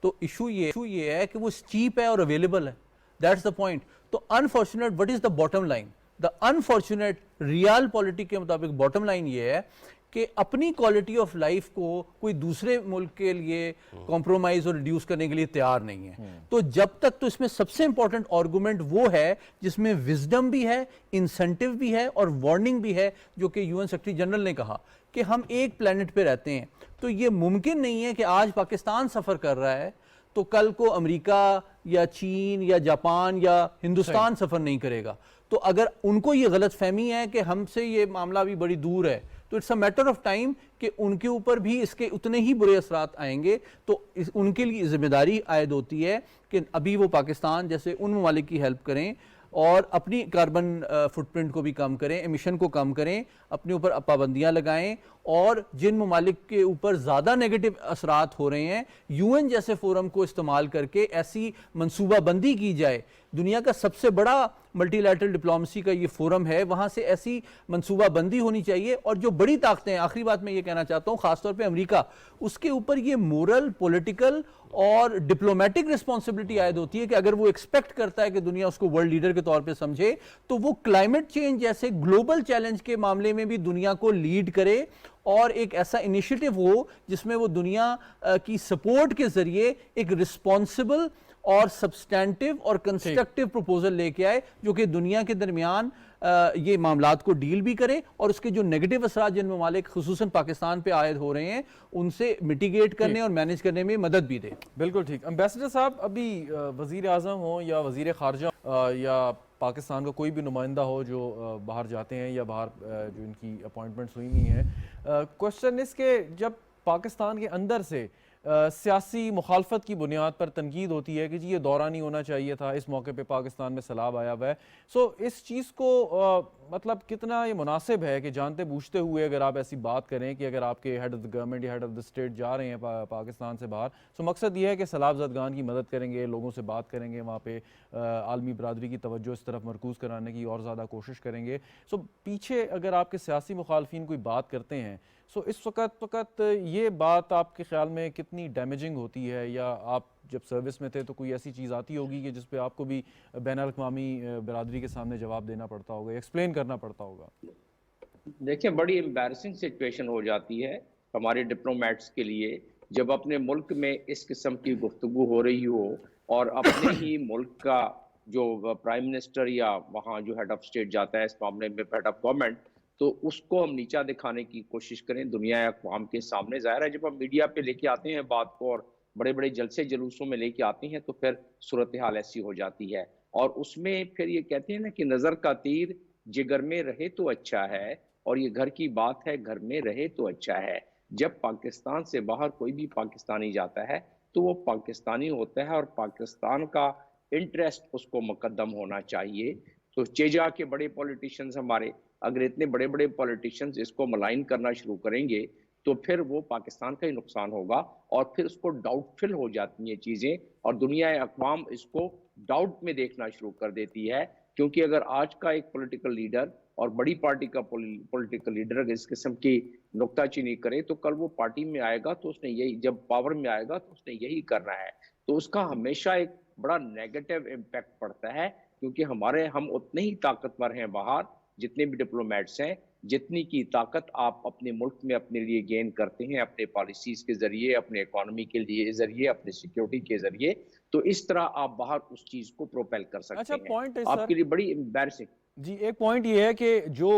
तो इशू ये है कि वो चीप है और अवेलेबल है, दैट्स द पॉइंट। तो unfortunate what is the bottom line? The unfortunate real politics के मुताबिक बॉटम लाइन ये है कि अपनी क्वालिटी ऑफ लाइफ को कोई दूसरे मुल्क के लिए कॉम्प्रोमाइज और रिड्यूस करने के लिए तैयार नहीं है। तो जब तक, तो इसमें सबसे इंपॉर्टेंट आर्गुमेंट वो है जिसमें विजडम भी है, इंसेंटिव भी है और वार्निंग भी है, जो कि यूएन सेक्रेटरी जनरल ने कहा कि हम एक प्लेनेट पे रहते हैं, तो ये मुमकिन नहीं है कि आज पाकिस्तान सफ़र कर रहा है तो कल को अमेरिका या चीन या जापान या हिंदुस्तान सफ़र नहीं करेगा। तो अगर उनको ये गलत फहमी है कि हमसे ये मामला भी बड़ी दूर है, तो it's a matter of time कि उनके ऊपर भी इसके उतने ही बुरे असरात आएंगे। तो उनके लिए जिम्मेदारी आयद होती है कि अभी वो पाकिस्तान जैसे उन ममालिक की हेल्प करें और अपनी कार्बन फुटप्रिंट को भी कम करें, एमिशन को कम करें, अपने ऊपर पाबंदियां लगाएं, और जिन ममालिक के ऊपर ज़्यादा नेगेटिव असरात हो रहे हैं, यूएन जैसे फोरम को इस्तेमाल करके ऐसी मनसूबाबंदी की जाए। दुनिया का सबसे बड़ा मल्टीलैटरल डिप्लोमेसी का ये फोरम है, वहाँ से ऐसी मनसूबाबंदी होनी चाहिए। और जो बड़ी ताकतें, आखिरी बात मैं ये कहना चाहता हूँ, ख़ासतौर पे अमेरिका, उसके ऊपर ये मोरल, पॉलिटिकल और डिप्लोमेटिक रिस्पॉन्सिबिलिटी आयद होती है कि अगर वो एक्सपेक्ट करता है कि दुनिया उसको वर्ल्ड लीडर के तौर पे समझे, तो वो क्लाइमेट चेंज जैसे ग्लोबल चैलेंज के मामले में भी दुनिया को लीड करे और एक ऐसा इनिशिएटिव हो जिसमें वो दुनिया की सपोर्ट के जरिए एक रिस्पॉन्सिबल और सब्सटैंटिव और कंस्ट्रक्टिव प्रपोजल लेके आए जो कि दुनिया के दरमियान ये मामलात को डील भी करे और उसके जो नेगेटिव असरात जिन ममालिक खुसूसन पाकिस्तान पे आयद हो रहे हैं उनसे मिटिगेट करने और मैनेज करने में मदद भी दे। बिल्कुल ठीक। एम्बेसडर साहब, अभी वज़ीर आज़म हो या वज़ीर ख़ारजा या पाकिस्तान का कोई भी नुमाइंदा हो जो बाहर जाते हैं या बाहर जो इनकी अपॉइंटमेंट्स हुई नहीं है, क्वेश्चन इसके जब पाकिस्तान के अंदर से सियासी मुखालफत की बुनियाद पर तनकीद होती है कि जी ये दौरा नहीं होना चाहिए था, इस मौके पे पाकिस्तान में सैलाब आया हुआ है, सो इस चीज़ को मतलब कितना ये मुनासिब है कि जानते बूझते हुए अगर आप ऐसी बात करें कि अगर आपके हेड ऑफ द गवर्नमेंट या हेड ऑफ द स्टेट जा रहे हैं पाकिस्तान से बाहर, सो मकसद ये है कि सैलाब ज़दगान की मदद करेंगे, लोगों से बात करेंगे, वहाँ पे आलमी बरादरी की तवज्जो इस तरफ मरकूज़ कराने की और ज़्यादा कोशिश करेंगे। सो पीछे अगर आपके सियासी मुखालफिन कोई बात करते हैं, सो इस वक्त ये बात आपके ख्याल में कितनी डैमेजिंग होती है, या आप जब सर्विस में थे तो कोई ऐसी चीज़ आती होगी कि जिस पे आपको भी बैनुल-अक़वामी बरादरी के सामने जवाब देना पड़ता होगा, एक्सप्लेन करना पड़ता होगा? देखिए, बड़ी एम्बैरसिंग सिचुएशन हो जाती है हमारे डिप्लोमेट्स के लिए जब अपने मुल्क में इस किस्म की गुफ्तगू हो रही हो और अपने ही मुल्क का जो प्राइम मिनिस्टर या वहाँ जो हेड ऑफ स्टेट जाता है इस मामले में हेड ऑफ गवर्नमेंट, तो उसको हम नीचा दिखाने की कोशिश करें दुनिया अक़वाम के सामने। ज़ाहिर है जब हम मीडिया पे लेके आते हैं बात को और बड़े बड़े जलसे जुलूसों में लेके आते हैं तो फिर सूरत हाल ऐसी हो जाती है और उसमें फिर ये कहते हैं ना कि नज़र का तीर जिगर में रहे तो अच्छा है, और ये घर की बात है, घर में रहे तो अच्छा है। जब पाकिस्तान से बाहर कोई भी पाकिस्तानी जाता है तो वो पाकिस्तानी होता है और पाकिस्तान का इंटरेस्ट उसको मुकद्दम होना चाहिए। तो चेजा के बड़े पॉलिटिशियंस हमारे अगर इतने बड़े बड़े पॉलिटिशियंस इसको मलाइन करना शुरू करेंगे तो फिर वो पाकिस्तान का ही नुकसान होगा और फिर उसको डाउटफुल हो जाती हैं चीज़ें और दुनिया अक़वाम इसको डाउट में देखना शुरू कर देती है। क्योंकि अगर आज का एक पॉलिटिकल लीडर और बड़ी पार्टी का पॉलिटिकल लीडर अगर इस किस्म की नुक्ताचीनी करे तो कल वो पार्टी में आएगा तो उसने यही, जब पावर में आएगा तो उसने यही करना है। तो उसका हमेशा एक बड़ा नेगेटिव इम्पैक्ट पड़ता है क्योंकि हम उतने ही ताकतवर हैं बाहर जितने भी डिप्लोमेट्स हैं, जितनी की ताकत आप अपने मुल्क में अपने लिए गेन करते हैं अपने पॉलिसीज के जरिए, अपने इकोनॉमी के लिए जरिए, अपने सिक्योरिटी के जरिए, तो इस तरह आप बाहर उस चीज को प्रोपेल कर सकते अच्छा, हैं। पॉइंट है आपके लिए बड़ी एम्बैरसिंग जी, एक पॉइंट ये है कि जो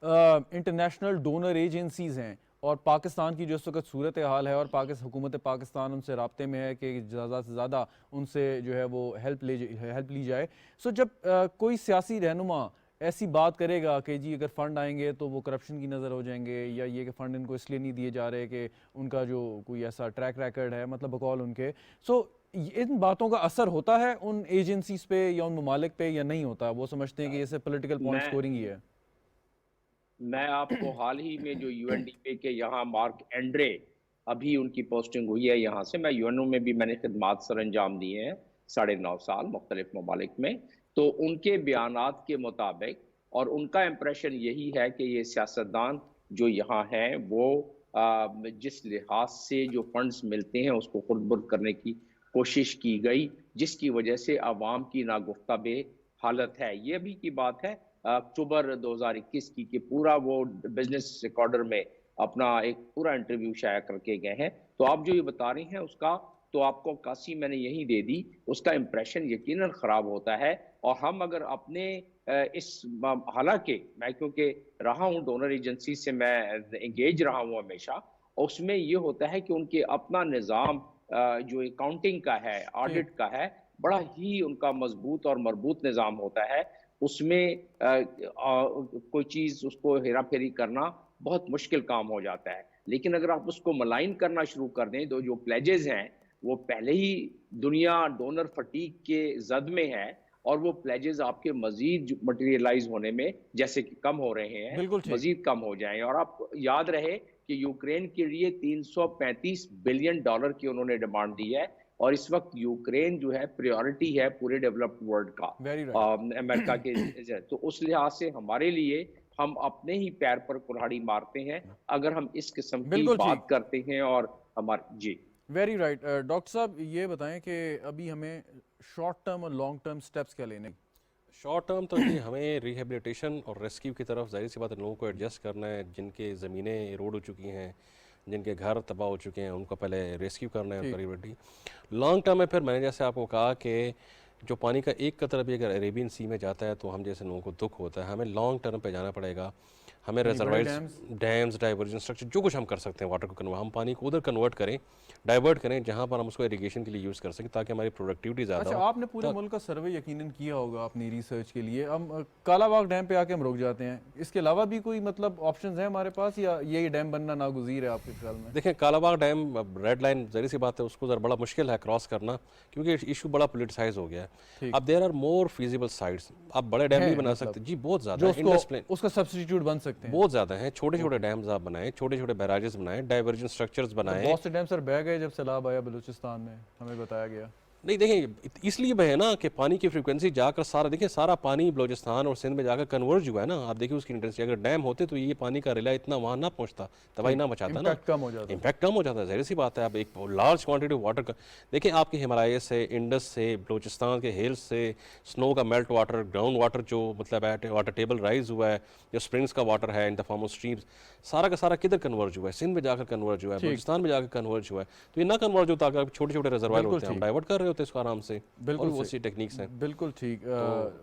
इंटरनेशनल डोनर एजेंसीज हैं और पाकिस्तान की जो इस वक्त सूरत हाल है और हुकूमत पाकिस्तान उनसे राब्ते में है कि ज़्यादा से ज़्यादा उनसे जो है वो हेल्प ली जाए। सो जब कोई सियासी रहनुमा ऐसी बात करेगा कि जी अगर फ़ंड आएंगे तो वो करप्शन की नज़र हो जाएंगे, या ये कि फ़ंड इनको इसलिए नहीं दिए जा रहे कि उनका जो कोई ऐसा ट्रैक रिकॉर्ड है, मतलब बकौल उनके, सो इन बातों का असर होता है उन एजेंसीज पे या उन ममालिक पे या नहीं होता? वो समझते हैं कि ये सिर्फ पॉलिटिकल पॉइंट स्कोरिंग ही है। मैं आपको हाल ही में जो यूएनडीपी के यहाँ मार्क एंड्रे, अभी उनकी पोस्टिंग हुई है यहाँ से, मैं यूएनओ में भी मैंने खिदमात सर अंजाम दिए हैं 9.5 साल मुख्तलिफ ममालिक में, तो उनके बयानात के मुताबिक और उनका इम्प्रेशन यही है कि ये सियासतदान जो यहाँ हैं वो जिस लिहाज से जो फंड्स मिलते हैं उसको खुर्द-बुर्द करने की कोशिश की गई, जिसकी वजह से अवाम की नागुफ्ता हालत है। ये भी की बात है अक्टूबर 2021 की कि पूरा वो बिजनेस रिकॉर्डर में अपना एक पूरा इंटरव्यू शाया करके गए हैं। तो आप जो ये बता रही हैं उसका तो आपको कासी मैंने यही दे दी, उसका इंप्रेशन यकीनन ख़राब होता है। और हम अगर अपने हालांकि मैं क्योंकि रहा हूँ डोनर एजेंसी से, मैं एंगेज रहा हूँ हमेशा, उसमें ये होता है कि उनके अपना निज़ाम जो अकाउंटिंग का है, ऑडिट का है, बड़ा ही उनका मजबूत और मरबूत निज़ाम होता है। उसमें कोई चीज़ उसको हेरा फेरी करना बहुत मुश्किल काम हो जाता है। लेकिन अगर आप उसको मलाइन करना शुरू कर दें तो जो प्लेजेस हैं वो पहले ही दुनिया डोनर फटीक के जद में है और वो प्लेजेस आपके मजीद मटेरियलाइज होने में जैसे कि कम हो रहे हैं, मजीद कम हो जाएं। और आप याद रहे कि यूक्रेन के लिए 335 बिलियन डॉलर की उन्होंने डिमांड दी है और इस वक्त यूक्रेन जो है प्रायोरिटी है पूरे डेवलप्ड वर्ल्ड का, अमेरिका के। तो उस लिहाज से हमारे लिए हम अपने ही पैर पर कुल्हाड़ी मारते हैं अगर हम इस किस्म की बात करते हैं। और हमारे जी वेरी राइट। डॉक्टर साहब ये बताएं कि अभी हमें शॉर्ट टर्म और लॉन्ग टर्म स्टेप्स क्या लेने? शॉर्ट टर्म तो जी हमें रिहेबिलिटेशन और रेस्क्यू की तरफ ज़ाहिर सी बात है लोगों को एडजस्ट करना है, जिनके ज़मीनें एरोड हो चुकी हैं, जिनके घर तबाह हो चुके हैं उनको पहले रेस्क्यू करना है, प्रायोरिटी। लॉन्ग टर्म में फिर मैंने जैसे आपको कहा कि जो पानी का एक कतरा भी अगर अरेबियन सी में जाता है तो हम जैसे लोगों को दुख होता है। हमें लॉन्ग टर्म पे जाना पड़ेगा, हमें रिजर्वायर्स, डैम्स, डाइवर्जन स्ट्रक्चर, जो कुछ हम कर सकते हैं वाटर को कन्वर्ट, हम पानी को उधर कन्वर्ट करें, डाइवर्ट करें जहाँ पर हम उसको इरिगेशन के लिए यूज़ कर सकें ताकि हमारी प्रोडक्टिविटी ज़्यादा अच्छा, हो। आपने पूरे मुल्क का सर्वे यकीनन किया होगा अपनी रिसर्च के लिए। हम कालाबाग डैम पे आके हम रुक जाते हैं, इसके अलावा भी कोई मतलब ऑप्शंस हैं हमारे पास या यही डैम बनना नागुज़ीर है आपके ख्याल में? देखें, कालाबाग डैम रेड लाइन ज़री सी बात है, उसको ज़रा बड़ा मुश्किल है क्रॉस करना क्योंकि इशू बड़ा पोलिटिसाइज हो गया है। अब there are more feasible sites, आप बड़े डैम नहीं बना सकते जी, बहुत ज़्यादा उसका सब्स्टिट्यूट बन सकते हैं, बहुत ज़्यादा हैं। छोटे छोटे डैम्स आप बनाएं, छोटे छोटे बैराजेस बनाएं, डाइवर्जन स्ट्रक्चर्स बनाएं। बहुत से डैम सर बह गए जब सैलाब आया बलूचिस्तान में, हमें बताया गया। नहीं, देखें इसलिए बहे ना कि पानी की फ्रीक्वेंसी जाकर सारा, देखिए सारा पानी बलूचिस्तान और सिंध में जाकर कन्वर्ज हुआ है ना। आप देखिए उसकी इंटेंसिटी, अगर डैम होते तो ये पानी का रिला इतना वहाँ ना पहुँचता, तबाही ना मचाता ना, इम्पैक्ट कम हो जाता, इम्पैक्ट कम हो जाता है। ज़ाहिर सी बात है, आप एक लार्ज क्वांटिटी ऑफ वाटर का देखिए, आपके हिमालय से, इंडस से, बलूचिस्तान के हिल्स से स्नो का मेल्ट वाटर, ग्राउंड वाटर जो मतलब है वाटर टेबल राइज हुआ है, जो स्प्रिंग्स का वाटर है in the form of streams, सारा का सारा किधर कन्वर्ज हुआ है? सिंध में जाकर कन्वर्ज हुआ है, बलूचिस्तान में जाकर कन्वर्ज हुआ है। तो ये ना कन्वर्ज होता, अगर छोटे छोटे रिजर्वायर होते हैं, हम डाइवर्ट कर रहे होते इसको आराम से। बिल्कुल वो सी टेक्निक्स हैं। बिल्कुल ठीक।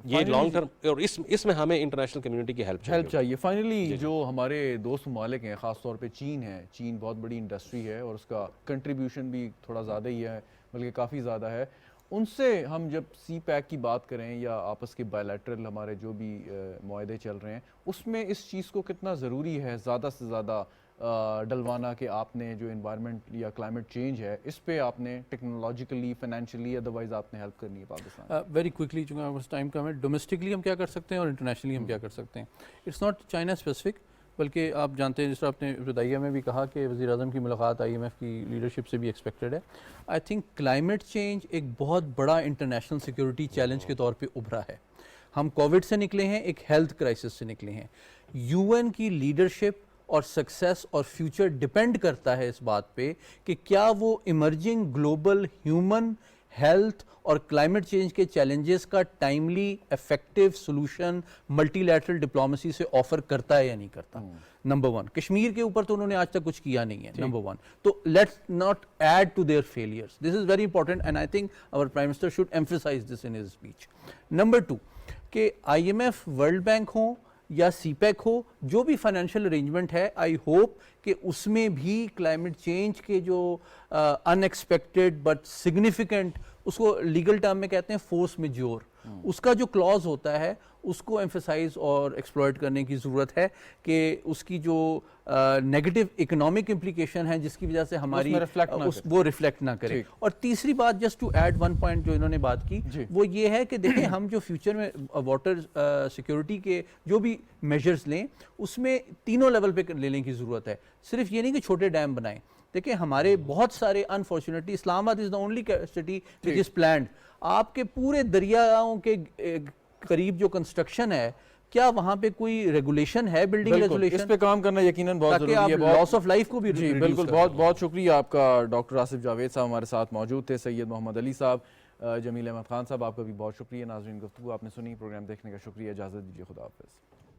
ये लॉन्ग टर्म, और इसमें हमें इंटरनेशनल कम्युनिटी की हेल्प चाहिए। फाइनली जो हमारे दोस्त ममालिक हैं, ख़ास तौर पे चीन है, चीन बहुत बड़ी इंडस्ट्री है और उसका कंट्रीब्यूशन भी थोड़ा ज़्यादा ही है, बल्कि काफ़ी ज़्यादा है। उनसे हम जब सी पैक की बात करें या आपस के बायलैटरल हमारे जो भी मुआहदे चल रहे हैं, उसमें इस चीज़ को कितना ज़रूरी है ज़्यादा से ज़्यादा डलवाना कि आपने जो इन्वायरमेंट या क्लाइमेट चेंज है इस पे आपने टेक्नोलॉजिकली, फाइनेंशियली, अदरवाइज आपने हेल्प करनी है पाकिस्तान? वेरी क्विकली, चूँकि हमारे पास टाइम कम है, डोमेस्टिकली हम क्या कर सकते हैं और इंटरनेशनली हम क्या कर सकते हैं। इट्स नॉट चाइना स्पेसिफिक, बल्कि आप जानते हैं जिस तरह आपने इब्तदाइया में भी कहा कि वज़ीर आज़म की मुलाकात IMF की लीडरशिप से भी एक्सपेक्टेड है। आई थिंक क्लाइमेट चेंज एक बहुत बड़ा इंटरनेशनल सिक्योरिटी चैलेंज के तौर पे उभरा है। हम कोविड से निकले हैं, एक हेल्थ क्राइसिस से निकले हैं। UN की लीडरशिप और सक्सेस और फ्यूचर डिपेंड करता है इस बात पे कि क्या वो इमर्जिंग ग्लोबल ह्यूमन हेल्थ और क्लाइमेट चेंज के चैलेंजेस का timely effective solution multilateral diplomacy से ऑफर करता है या नहीं करता। नंबर 1, कश्मीर के ऊपर तो उन्होंने आज तक कुछ किया नहीं है, नंबर 1। तो let's not add to their failures, this is very important and I think our prime minister should emphasize this in his speech. Number 2, कि IMF, वर्ल्ड बैंक हो या CPEC हो, जो भी फाइनेंशियल अरेंजमेंट है, आई होप कि उसमें भी क्लाइमेट चेंज के जो अनएक्सपेक्टेड बट सिग्निफिकेंट, उसको लीगल टर्म में कहते हैं फोर्स मेजोर, उसका जो क्लॉज होता है उसको एम्फसाइज और एक्सप्लॉइट करने की ज़रूरत है कि उसकी जो नेगेटिव इकोनॉमिक इम्प्लीकेशन है जिसकी वजह से हमारी वो रिफ्लेक्ट ना करे। और तीसरी बात, just to add one point जो इन्होंने बात की, वो ये है कि देखें हम जो फ्यूचर में वाटर सिक्योरिटी के जो भी मेजर्स लें उसमें तीनों लेवल पे लेने की ज़रूरत है। सिर्फ ये नहीं कि छोटे डैम बनाएं, देखिए हमारे बहुत सारे unfortunately Islamabad is the only city which is planned. आपके पूरे दरियाओं के करीब जो कंस्ट्रक्शन है, क्या वहाँ पे कोई रेगुलेशन है, बिल्डिंग रेगुलेशन? इस पे काम करना यकीनन बहुत जरूरी है। लॉस ऑफ लाइफ को भी जी बिल्कुल, बहुत बहुत शुक्रिया आपका। डॉक्टर आसिफ जावेद साहब हमारे साथ मौजूद थे, सैयद मोहम्मद अली साहब, जमील अहमद खान साहब, आपका भी बहुत शुक्रिया। नाज़रीन, गुफ्तगू आपने सुनी, प्रोग्राम देखने का शुक्रिया, इजाज़त दीजिए, खुदा हाफ़िज़।